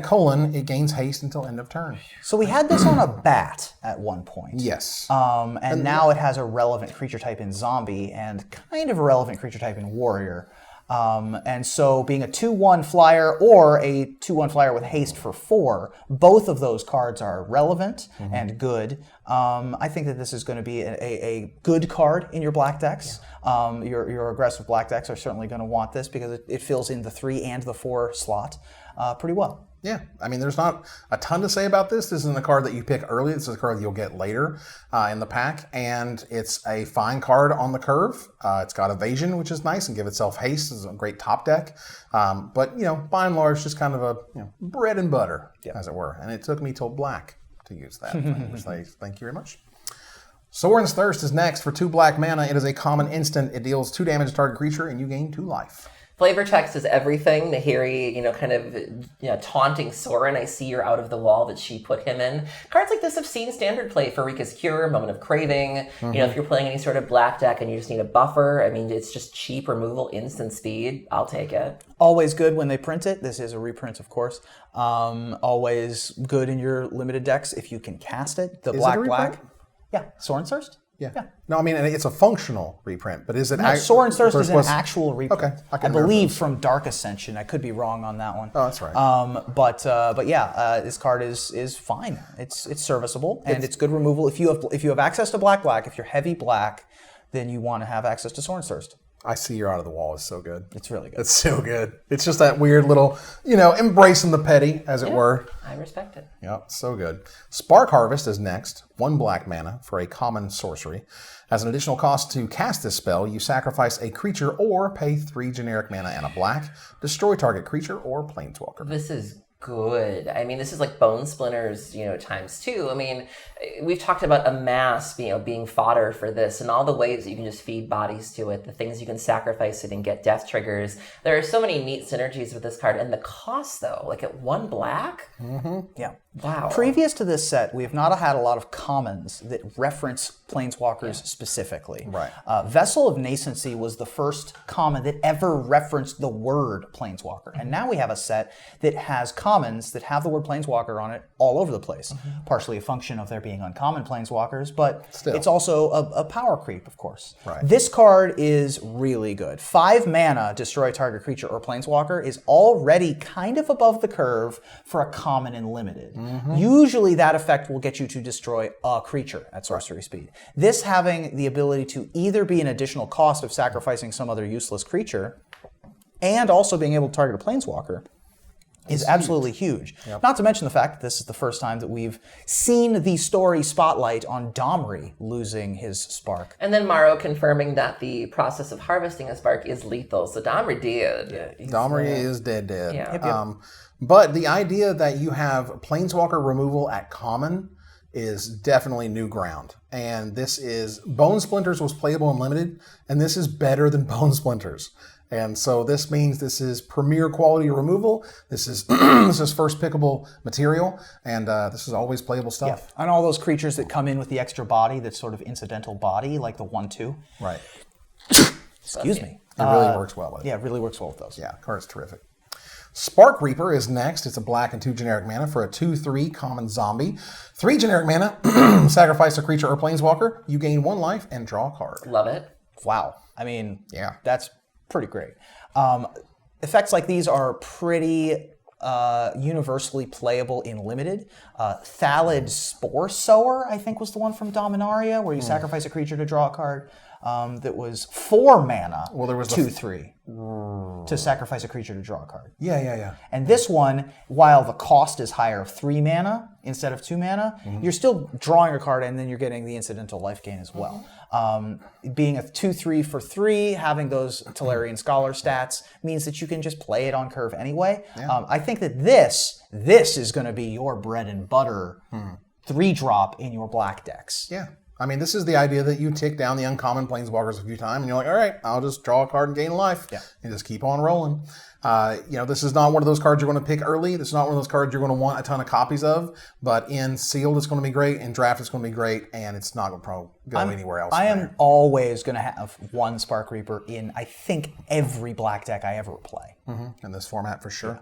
it gains haste until end of turn. So we had this on a bat at one point. Yes. And now it has a relevant creature type in zombie and kind of a relevant creature type in warrior. And so being a 2/1 flyer or a 2/1 flyer with haste for 4, both of those cards are relevant and good. I think that this is going to be a good card in your black decks. Your aggressive black decks are certainly going to want this because it fills in the 3 and the 4 slot pretty well. Yeah, I mean, there's not a ton to say about this. This isn't a card that you pick early. This is a card that you'll get later in the pack, and it's a fine card on the curve. It's got evasion, which is nice, and give itself haste. It's a great top deck. But, by and large, just kind of a bread and butter, as it were. And it took me till black to use that. Thank you very much. Sorin's Thirst is next for 2 black mana. It is a common instant. It deals 2 damage to target creature, and you gain 2 life. Flavor text is everything. Nahiri, kind of taunting Sorin. I see you're out of the wall that she put him in. Cards like this have seen standard play for Rika's Cure, Moment of Craving. If you're playing any sort of black deck and you just need a buffer, I mean, it's just cheap removal, instant speed. I'll take it. Always good when they print it. This is a reprint, of course. Always good in your limited decks if you can cast it. The black. Yeah, Sorin's Thirst. Yeah. No, I mean, it's a functional reprint, but is it... Sorin's Thirst is an actual reprint. Okay. I believe from Dark Ascension. I could be wrong on that one. Oh, that's right. But yeah, this card is fine. It's serviceable, and it's good removal. If you have access to black, if you're heavy black, then you want to have access to Sorin's Thirst. I see you're out of the wall. It's so good. It's really good. It's so good. It's just that weird little, embracing the petty, as it were. I respect it. Yep, so good. Spark Harvest is next. 1 black mana for a common sorcery. As an additional cost to cast this spell, you sacrifice a creature or pay 3 generic mana and a black. Destroy target creature or planeswalker. This is good. I mean, this is like Bone Splinters, times 2. I mean, we've talked about amass, being fodder for this, and all the ways that you can just feed bodies to it, the things you can sacrifice it and get death triggers. There are so many neat synergies with this card, and the cost, though, like at 1 black? Yeah. Wow. Previous to this set, we have not had a lot of commons that reference planeswalkers specifically. Right. Vessel of Nascency was the first common that ever referenced the word planeswalker. And now we have a set that has commons that have the word planeswalker on it all over the place. Partially a function of there being uncommon planeswalkers, but it's also a power creep, of course. Right. This card is really good. 5 mana, destroy target creature or planeswalker is already kind of above the curve for a common and limited. Usually that effect will get you to destroy a creature at sorcery speed. This having the ability to either be an additional cost of sacrificing some other useless creature and also being able to target a planeswalker is absolutely huge. Not to mention the fact that this is the first time that we've seen the story spotlight on Domri losing his spark. And then Morrow confirming that the process of harvesting a spark is lethal. So Domri did. Yeah. Domri is dead. Yeah. But the idea that you have planeswalker removal at common is definitely new ground. And this is... Bone Splinters was playable in Limited, and this is better than Bone Splinters. And so this means this is premier quality removal. This is this is first pickable material, and this is always playable stuff. Yeah. And all those creatures that come in with the extra body, that's sort of incidental body, like the 1/2. Right. Excuse me. It really works well with it. Yeah, it really works well with those. Yeah, card's terrific. Spark Reaper is next. It's a black and 2 generic mana for a 2/3 common zombie. 3 generic mana, sacrifice a creature or planeswalker. You gain 1 life and draw a card. Love it. Wow. I mean, yeah, that's pretty great. Effects like these are pretty universally playable in Limited. Thallid Spore Sower, I think, was the one from Dominaria, where you sacrifice a creature to draw a card. That was 4 mana, well, there was 2/3, to sacrifice a creature to draw a card. Yeah. And this one, while the cost is higher of 3 mana instead of 2 mana, you're still drawing a card and then you're getting the incidental life gain as well. Being a 2/3 for 3, having those Tolarian Scholar stats means that you can just play it on curve anyway. Yeah. I think that this is going to be your bread and butter 3-drop in your black decks. Yeah. I mean, this is the idea that you tick down the uncommon planeswalkers a few times, and you're like, all right, I'll just draw a card and gain life. Yeah. And just keep on rolling. This is not one of those cards you're going to pick early. This is not one of those cards you're going to want a ton of copies of. But in Sealed, it's going to be great. In Draft, it's going to be great. And it's not going to probably go anywhere else. I am always going to have 1 Spark Reaper in, I think, every black deck I ever play. In this format, for sure. Yeah.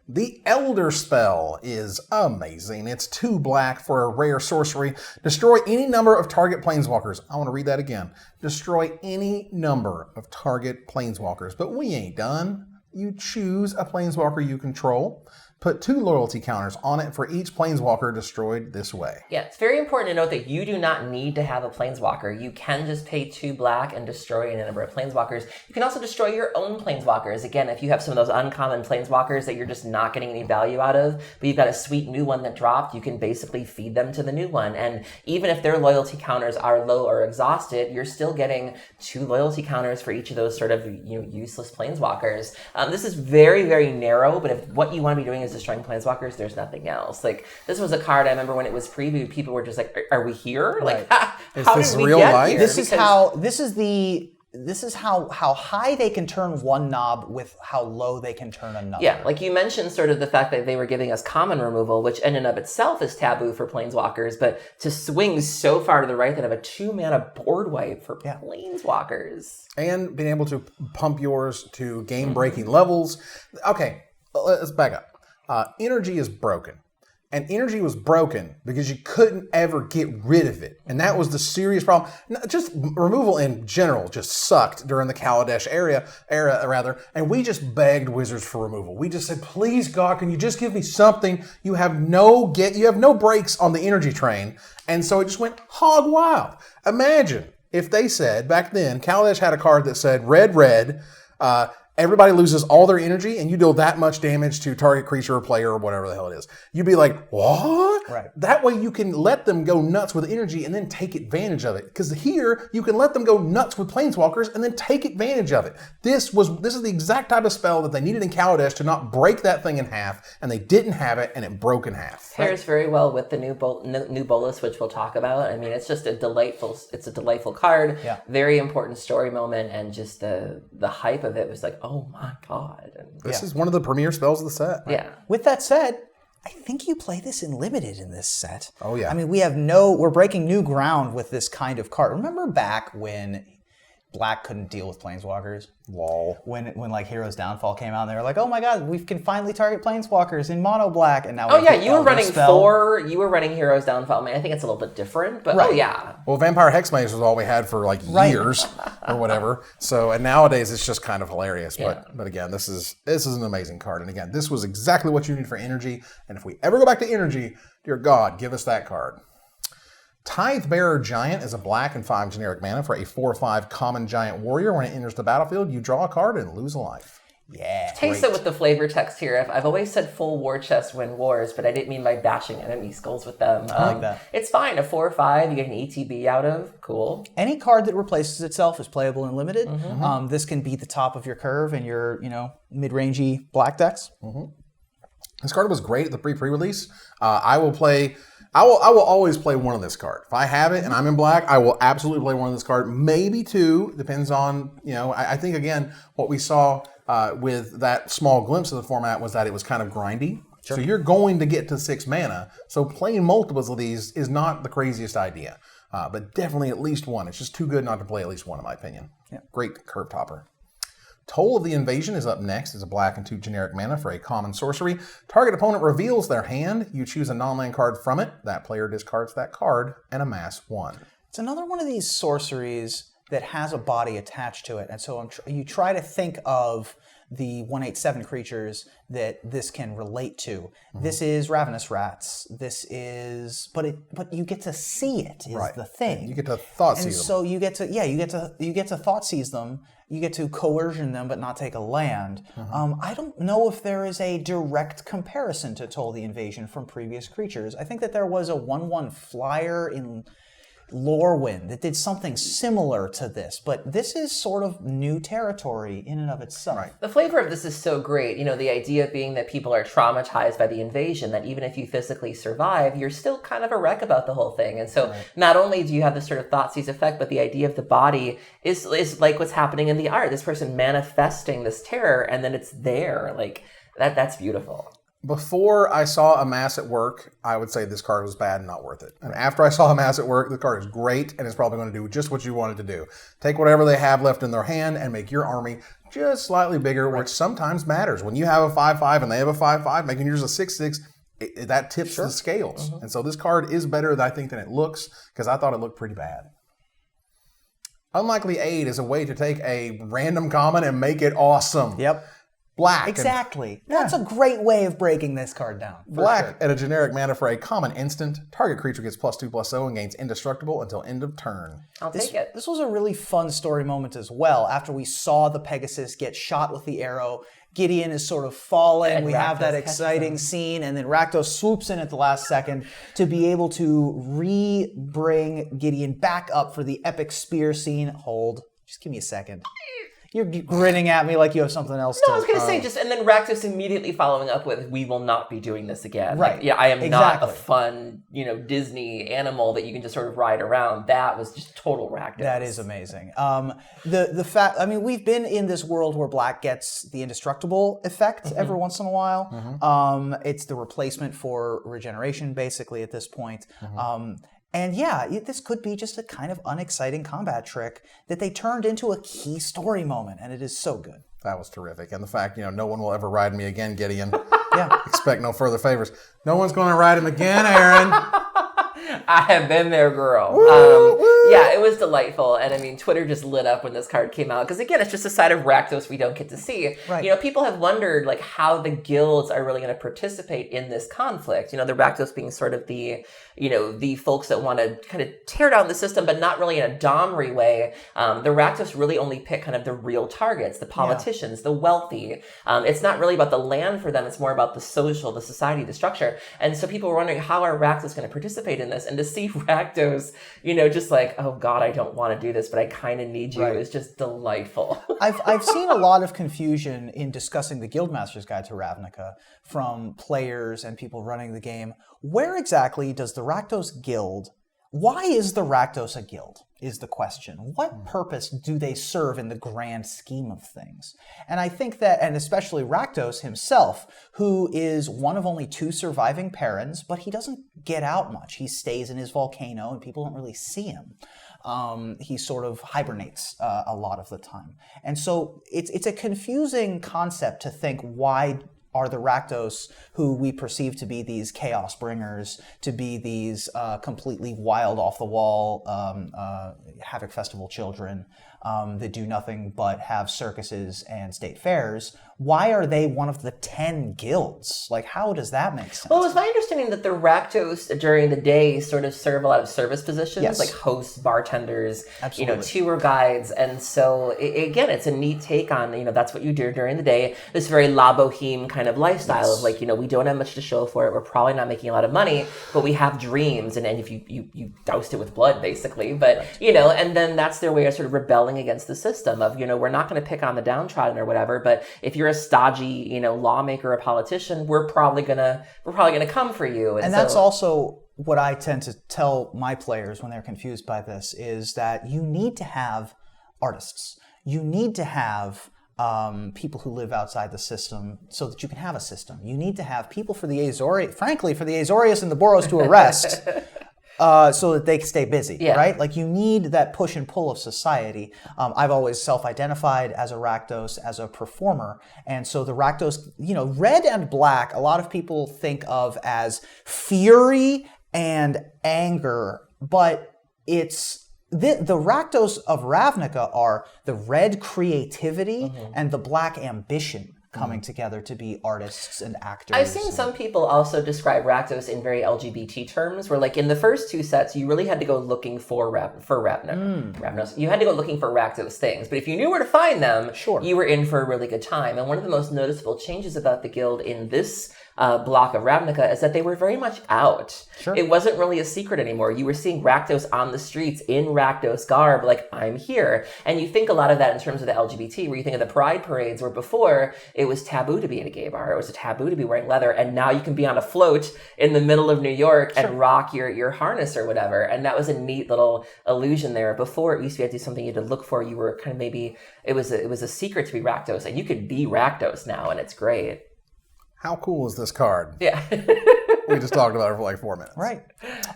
The Elder Spell is amazing. It's 2 black for a rare sorcery. Destroy any number of target planeswalkers. I want to read that again. Destroy any number of target planeswalkers. But we ain't done. You choose a planeswalker you control. Put 2 loyalty counters on it for each planeswalker destroyed this way. Yeah, it's very important to note that you do not need to have a planeswalker. You can just pay 2 black and destroy a number of planeswalkers. You can also destroy your own planeswalkers. Again, if you have some of those uncommon planeswalkers that you're just not getting any value out of, but you've got a sweet new one that dropped, you can basically feed them to the new one. And even if their loyalty counters are low or exhausted, you're still getting 2 loyalty counters for each of those sort of useless planeswalkers. This is very, very narrow, but if what you want to be doing is destroying planeswalkers, there's nothing else. Like, this was a card I remember when it was previewed, people were just like, are we here? Like, how did we get here? This is how high they can turn one knob with how low they can turn another. Yeah, like you mentioned sort of the fact that they were giving us common removal, which in and of itself is taboo for planeswalkers, but to swing so far to the right that have a 2 mana board wipe for planeswalkers. And being able to pump yours to game-breaking levels. Okay, let's back up. Energy is broken. And energy was broken because you couldn't ever get rid of it. And that was the serious problem. Just removal in general just sucked during the Kaladesh era, and we just begged Wizards for removal. We just said, please God, can you just give me something? You have no brakes on the energy train. And so it just went hog wild. Imagine if they said, back then, Kaladesh had a card that said red, everybody loses all their energy, and you deal that much damage to target creature or player or whatever the hell it is. You'd be like, what? Right. That way you can let them go nuts with energy and then take advantage of it. Because here, you can let them go nuts with planeswalkers and then take advantage of it. This is the exact type of spell that they needed in Kaladesh to not break that thing in half, and they didn't have it, and it broke in half. Pairs very well with the new Bolus, which we'll talk about. I mean, it's just a delightful card. Yeah. Very important story moment, and just the hype of it was like, oh my God. This is one of the premier spells of the set. Yeah. With that said, I think you play this in Limited in this set. Oh, yeah. I mean, we're breaking new ground with this kind of card. Remember back when Black couldn't deal with Planeswalkers. Lol. When like Heroes Downfall came out, and they were like, "Oh my God, we can finally target Planeswalkers in mono black." And now you were running You were running Heroes Downfall. I mean, I think it's a little bit different, but right. oh yeah. Well, Vampire Hexmage was all we had for like years or whatever. So, and nowadays it's just kind of hilarious. But again, this is an amazing card. And again, this was exactly what you need for energy. And if we ever go back to energy, dear God, give us that card. Tithebearer Giant is a black and 5 generic mana for a 4/5 common giant warrior. When it enters the battlefield, you draw a card and lose a life. Yeah. Taste it with the flavor text here. I've always said full war chest win wars, but I didn't mean by bashing enemy skulls with them. I like that. It's fine. A 4/5 you get an ETB out of. Cool. Any card that replaces itself is playable and limited. This can be the top of your curve in your mid-rangey black decks. This card was great at the pre-release. I will always play one of this card. If I have it and I'm in black, I will absolutely play one of this card. Maybe two, depends on, I think again, what we saw with that small glimpse of the format was that it was kind of grindy. Sure. So you're going to get to 6 mana. So playing multiples of these is not the craziest idea. But definitely at least one. It's just too good not to play at least one, in my opinion. Yeah. Great curve topper. Toll of the Invasion is up next. It's a black and 2 generic mana for a common sorcery. Target opponent reveals their hand. You choose a non-land card from it. That player discards that card and amass 1. It's another one of these sorceries that has a body attached to it. And so you try to think of the 1/8/7 creatures that this can relate to. This is Ravenous Rats. This is, but you get to see it is the thing. You get to thought seize them. And so you get to thought seize them. You get to coercion them, but not take a land. I don't know if there is a direct comparison to Toll the Invasion from previous creatures. I think that there was a 1/1 flyer in Lorwyn that did something similar to this, but this is sort of new territory in and of itself. Right. The flavor of this is so great. The idea being that people are traumatized by the invasion, that even if you physically survive, you're still kind of a wreck about the whole thing. And so not only do you have this sort of Thoughtseize effect, but the idea of the body is like what's happening in the art. This person manifesting this terror, and then it's there. Like that's beautiful. Before I saw Amass at Work, I would say this card was bad and not worth it. And after I saw Amass at Work, the card is great and it's probably going to do just what you wanted to do. Take whatever they have left in their hand and make your army just slightly bigger, which sometimes matters. When you have a 5/5 and they have a 5/5, making yours a 6/6, that tips the scales. And so this card is better, I think, than it looks, because I thought it looked pretty bad. Unlikely Aid is a way to take a random common and make it awesome. Yep. Black. Exactly. That's a great way of breaking this card down. Black at a generic mana for a common instant. Target creature gets +2/+0 and gains indestructible until end of turn. I'll take it. This was a really fun story moment as well. After we saw the Pegasus get shot with the arrow, Gideon is sort of falling. And we have that exciting scene, and then Rakdos swoops in at the last second to be able to bring Gideon back up for the epic spear scene. Hold. Just give me a second. You're grinning at me like you have something else to... No, I was going to say, and then Rakdos immediately following up with, "We will not be doing this again." Right. Like, I am not a fun, Disney animal that you can just sort of ride around. That was just total Rakdos. That is amazing. The fact, we've been in this world where black gets the indestructible effect every once in a while. It's the replacement for regeneration, basically, at this point. And this could be just a kind of unexciting combat trick that they turned into a key story moment, and it is so good. That was terrific. And the fact, no one will ever ride me again, Gideon. Expect no further favors. No one's going to ride him again, Aaron. I have been there, girl. It was delightful. And Twitter just lit up when this card came out. Because again, it's just a side of Rakdos we don't get to see. Right. People have wondered how the guilds are really going to participate in this conflict. The Rakdos being sort of the folks that want to kind of tear down the system, but not really in a Domri way. The Rakdos really only pick kind of the real targets, the politicians, the wealthy. It's not really about the land for them. It's more about the social, the society, the structure. And so people were wondering, how are Rakdos going to participate in this? And to see Rakdos, just like, oh God, I don't want to do this, but I kind of need you, is just delightful. I've seen a lot of confusion in discussing the Guildmaster's Guide to Ravnica from players and people running the game. Where exactly does the Rakdos Guild, why is the Rakdos a guild, is the question. What purpose do they serve in the grand scheme of things? And I think that, and especially Rakdos himself, who is one of only 2 surviving parents, but he doesn't get out much. He stays in his volcano and people don't really see him. he sort of hibernates a lot of the time. And so it's a confusing concept to think, why are the Rakdos, who we perceive to be these chaos bringers, to be these completely wild, off-the-wall Havoc Festival children that do nothing but have circuses and state fairs, why are they one of the 10 guilds? Like, how does that make sense? Well, it was my understanding that the Rakdos during the day sort of serve a lot of service positions, Yes. like hosts, bartenders, Absolutely. tour guides. And so, again, it's a neat take on, that's what you do during the day. This very La Boheme kind of lifestyle of like, we don't have much to show for it. We're probably not making a lot of money, but we have dreams. And if you doused it with blood, basically. But, and then that's their way of sort of rebelling against the system of, we're not going to pick on the downtrodden or whatever, but if you're a stodgy, lawmaker or politician, we're probably gonna come for you. And that's also what I tend to tell my players when they're confused by this, is that you need to have artists. You need to have people who live outside the system so that you can have a system. You need to have people for the Azorius and the Boros to arrest so that they can stay busy, right? Like, you need that push and pull of society. I've always self-identified as a Rakdos, as a performer. And so the Rakdos, red and black, a lot of people think of as fury and anger, but it's the Rakdos of Ravnica are the red creativity and the black ambition coming together to be artists and actors. I've seen some people also describe Rakdos in very LGBT terms, where like in the first two sets, you really had to go looking for Ravnos. You had to go looking for Rakdos things, but if you knew where to find them, you were in for a really good time. And one of the most noticeable changes about the guild in this block of Ravnica is that they were very much out. It wasn't really a secret anymore. You were seeing Rakdos on the streets in Rakdos garb, like, I'm here. And you think a lot of that in terms of the LGBT, where you think of the pride parades, where before it was taboo to be in a gay bar, it was a taboo to be wearing leather, and now you can be on a float in the middle of New York and rock your harness or whatever. And that was a neat little illusion there. Before, it used to be able to do something you had to look for. You were kind of maybe, it was a secret to be Rakdos, and you could be Rakdos now, and it's great. How cool is this card? Yeah. We just talked about it for like 4 minutes. Right.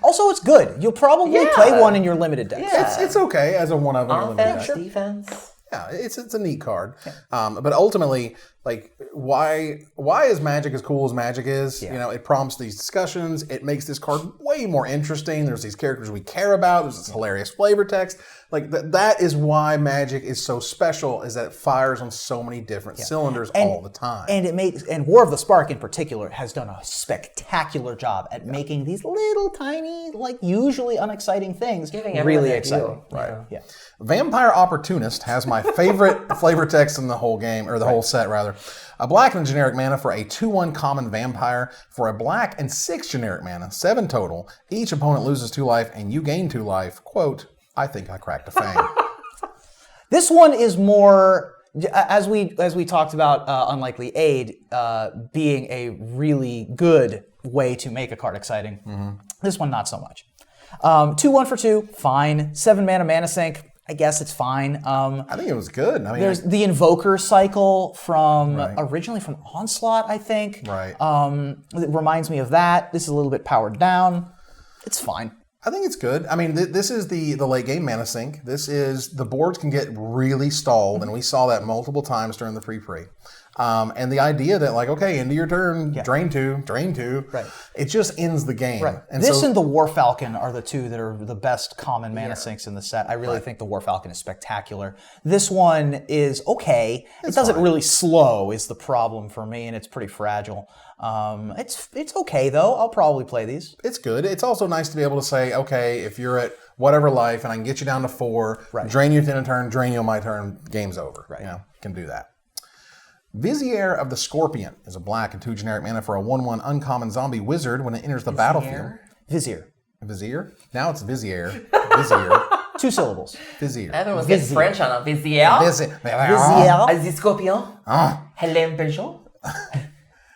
Also, it's good. You'll probably play one in your limited decks. Yeah. It's okay as a one of them. Offense, defense. Yeah, it's a neat card. But ultimately, like, why is Magic as cool as Magic is? It prompts these discussions. It makes this card way more interesting. There's these characters we care about. There's this hilarious flavor text. Like, that is why Magic is so special, is that it fires on so many different cylinders all the time. And War of the Spark in particular has done a spectacular job at making these little tiny, like, usually unexciting things really exciting. Right. Yeah. Vampire Opportunist has my favorite flavor text in the whole game, or the whole set rather. A black and generic mana for a 2/1 common vampire. For a black and 6 generic mana, 7 total. Each opponent loses 2 life and you gain 2 life. Quote, I think I cracked a fang. This one is more, as we talked about Unlikely Aid being a really good way to make a card exciting. This one, not so much. 2/1 for 2, fine. 7 mana sink. I guess it's fine. I think it was good. I mean, there's the Invoker cycle from originally from Onslaught, I think. Right. It reminds me of that. This is a little bit powered down. It's fine. I think it's good. I mean, this is the late game mana sink. This is, the boards can get really stalled, and we saw that multiple times during the pre-pre. And the idea that, like, okay, end of your turn, drain 2, right. It just ends the game. Right. And this and the War Falcon are the two that are the best common mana sinks in the set. I really think the War Falcon is spectacular. This one is okay. It doesn't really slow is the problem for me, and it's pretty fragile. It's okay though. I'll probably play these. It's good. It's also nice to be able to say, okay, if you're at whatever life and I can get you down to 4, drain you 10 a turn, drain you on my turn, game's over. Can do that. Vizier of the Scorpion is a black and 2 generic mana for a 1/1 uncommon zombie wizard. When it enters the battlefield. Vizier. Vizier? Now it's Vizier. Vizier. 2 syllables. Vizier. Everyone's getting French on a Vizier. Vizier. The Scorpion. Hello, Belgium.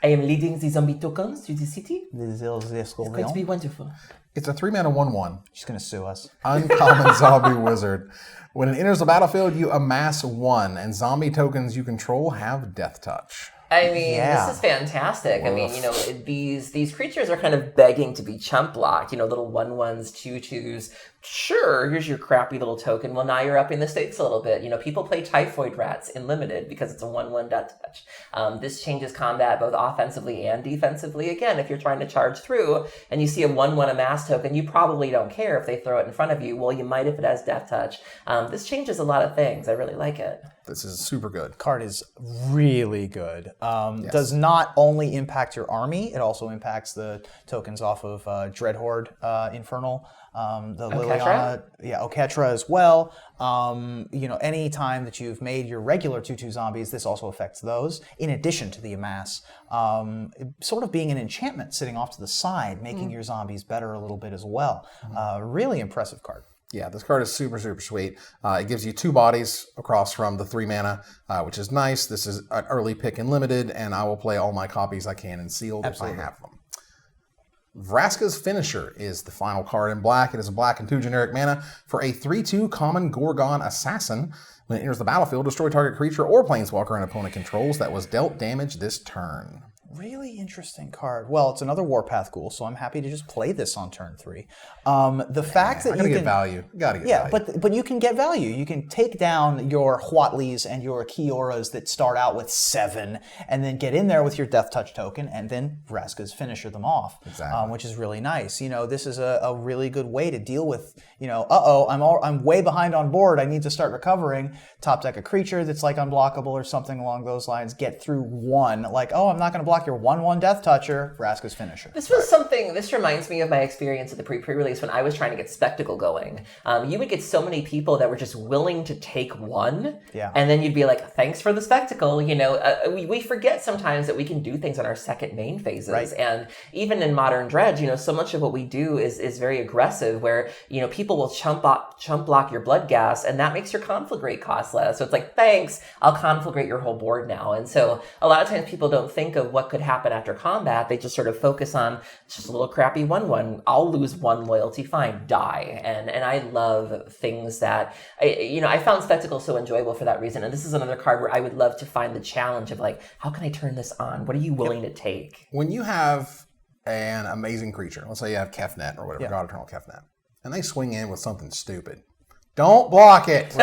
I am leading the zombie tokens to the city. It's going to be wonderful. It's a 3 mana 1/1. She's going to sue us. Uncommon zombie wizard. When it enters the battlefield, you amass 1, and zombie tokens you control have death touch. I mean, this is fantastic. I mean, you know, these creatures are kind of begging to be chump blocked. You know, little 1/1s, 2/2s. Sure, here's your crappy little token. Well, now you're upping the stakes a little bit. You know, people play Typhoid Rats in Limited because it's a 1/1 death touch. This changes combat both offensively and defensively. Again, if you're trying to charge through and you see a 1/1 amass token, you probably don't care if they throw it in front of you. Well, you might if it has death touch. This changes a lot of things. I really like it. This is super good. Card is really good. Does not only impact your army, it also impacts the tokens off of Dread Horde Infernal. The Liliana, Oketra as well. You know, any time that you've made your regular 2/2 zombies, this also affects those, in addition to the amass. Sort of being an enchantment sitting off to the side, making your zombies better a little bit as well. Really impressive card. Yeah, this card is super, super sweet. It gives you 2 bodies across from the 3 mana, which is nice. This is an early pick in Limited, and I will play all my copies I can in Sealed if I have them. Vraska's Finisher is the final card in black. It is a black and 2 generic mana for a 3/2 common Gorgon Assassin. When it enters the battlefield, destroy target creature or planeswalker an opponent controls that was dealt damage this turn. Really interesting card. Well, it's another Warpath Ghoul, so I'm happy to just play this on turn 3. The fact that you get value. Gotta get value. but you can get value. You can take down your Huatlis and your Kioras that start out with 7, and then get in there with your Death Touch token, and then Vraska's Finisher them off. Exactly. Which is really nice. You know, this is a really good way to deal with, you know, I'm way behind on board. I need to start recovering. Top deck a creature that's like unblockable or something along those lines. Get through 1. Like, I'm not going to block your 1/1 Death Toucher, Vraska's Finisher. This was something, this reminds me of my experience at the pre-release when I was trying to get Spectacle going. You would get so many people that were just willing to take 1, and then you'd be like, thanks for the Spectacle. You know, we forget sometimes that we can do things on our second main phases. And even in Modern Dredge, you know, so much of what we do is very aggressive, where, you know, people will chump block your Blood Gas, and that makes your Conflagrate cost less. So it's like, thanks, I'll Conflagrate your whole board now. And so a lot of times people don't think of what could happen after combat. They just sort of focus on just a little crappy 1/1. I'll lose 1 loyalty, fine, die. And I love things that, I found Spectacle so enjoyable for that reason. And this is another card where I would love to find the challenge of like, how can I turn this on? What are you willing to take? When you have an amazing creature, let's say you have Kefnet or whatever, God Eternal Kefnet, and they swing in with something stupid, don't block it.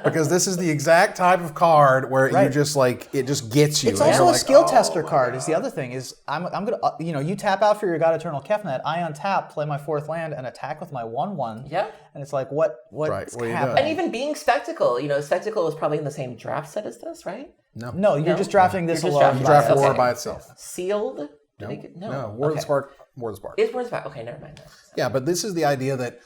Because this is the exact type of card where you just like, it just gets you. It's also a skill tester card is the other thing is I'm going to, you tap out for your God Eternal Kefnet, I untap, play my 4th land and attack with my 1/1. Yeah. And it's like, what's happening? And even being Spectacle, Spectacle was probably in the same draft set as this, right? No, you're just drafting this alone. You draft War by itself. Sealed? No. War of the Spark. War of the Spark. It's War of the Spark. Okay, never mind that. Yeah, but this is the idea that,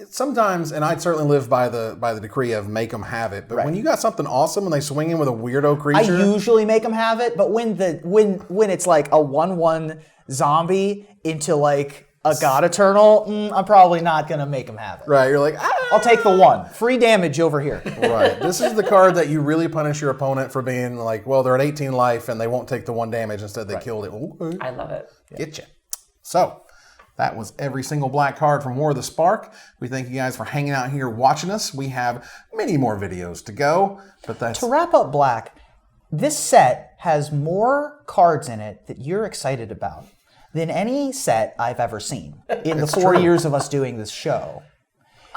sometimes, and I'd certainly live by the decree of make them have it, but when you got something awesome and they swing in with a weirdo creature. I usually make them have it, but when it's like a 1/1 zombie into like a God Eternal, I'm probably not going to make them have it. Right, you're like, I'll take the 1. Free damage over here. Right. This is the card that you really punish your opponent for being like, well, they're at 18 life and they won't take the 1 damage. Instead, they killed it. Okay. I love it. Get you. So, that was every single black card from War of the Spark. We thank you guys for hanging out here watching us. We have many more videos to go, but that's... To wrap up Black, this set has more cards in it that you're excited about than any set I've ever seen in the 4 years of us doing this show.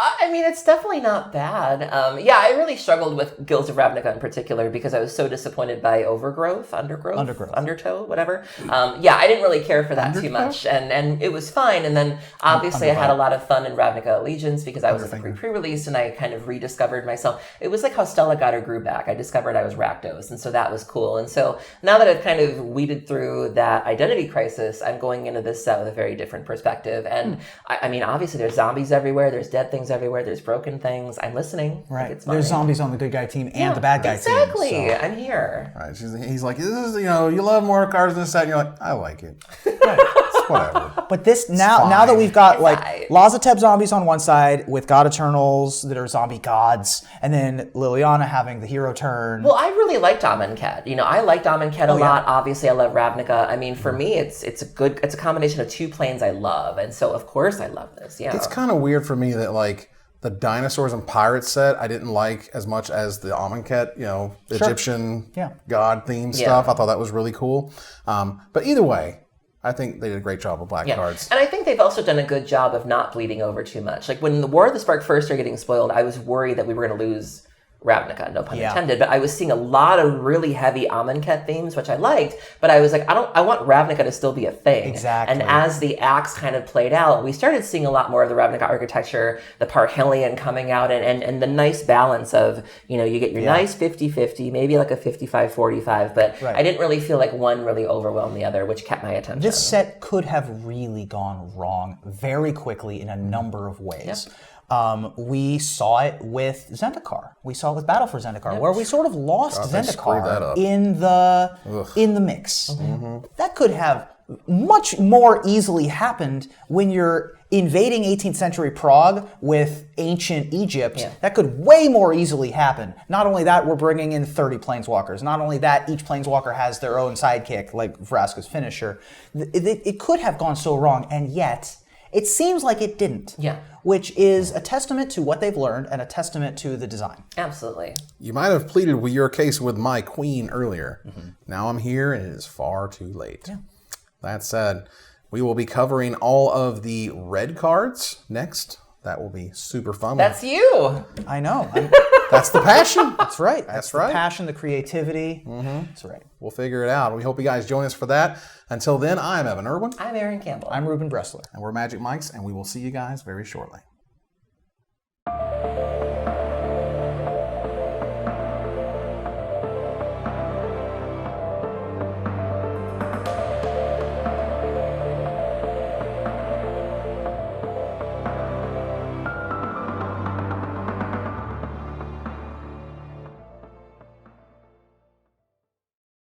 I mean, it's definitely not bad. I really struggled with Guilds of Ravnica in particular because I was so disappointed by Undertow, whatever. I didn't really care for that too much, and it was fine. And then obviously I had a lot of fun in Ravnica Allegiance because I was at the pre-release and I kind of rediscovered myself. It was like how Stella got her groove back. I discovered I was Rakdos, and so that was cool. And so now that I've kind of weeded through that identity crisis, I'm going into this set with a very different perspective. And I mean, obviously there's zombies everywhere, there's dead things everywhere, there's broken things. I'm listening. Right. Like there's zombies on the good guy team and the bad guy team. Exactly. I'm here. Right. He's like, this is, you love more cards than this set. And you're like, I like it. Right. It's whatever. But this, now that we've got Lazatep zombies on one side with God Eternals that are zombie gods, and then Liliana having the hero turn. Well, I really liked Amonkhet. I liked Amonkhet a lot. Obviously, I love Ravnica. I mean, for me, it's a combination of 2 planes I love. And so, of course, I love this. Yeah. It's kind of weird for me that, like, The dinosaurs and pirates set I didn't like as much as the Amonkhet, Egyptian god theme stuff. I thought that was really cool. But either way, I think they did a great job with black cards. And I think they've also done a good job of not bleeding over too much. Like when the War of the Spark first started getting spoiled, I was worried that we were going to lose Ravnica, no pun intended, but I was seeing a lot of really heavy Amonkhet themes, which I liked, but I was like, I want Ravnica to still be a thing. Exactly. And as the acts kind of played out, we started seeing a lot more of the Ravnica architecture, the Parhelion coming out, and the nice balance of, you get your nice 50-50, maybe like a 55-45, but I didn't really feel like one really overwhelmed the other, which kept my attention. This set could have really gone wrong very quickly in a number of ways. Yep. We saw it with Zendikar. We saw it with Battle for Zendikar, where we sort of lost Zendikar in the mix. That could have much more easily happened when you're invading 18th century Prague with ancient Egypt. That could way more easily happen. Not only that, we're bringing in 30 planeswalkers. Not only that, each planeswalker has their own sidekick, like Vraska's finisher. It could have gone so wrong, and yet it seems like it didn't. Which is a testament to what they've learned and a testament to the design. Absolutely. You might have pleaded with your case with my queen earlier. Now I'm here and it is far too late. That said, we will be covering all of the red cards next. That will be super fun. That's you. I know. That's the passion. That's right. That's right. The passion, the creativity. That's right. We'll figure it out. We hope you guys join us for that. Until then, I'm Evan Irwin. I'm Aaron Campbell. I'm Ruben Bressler. And we're Magic Mics, and we will see you guys very shortly.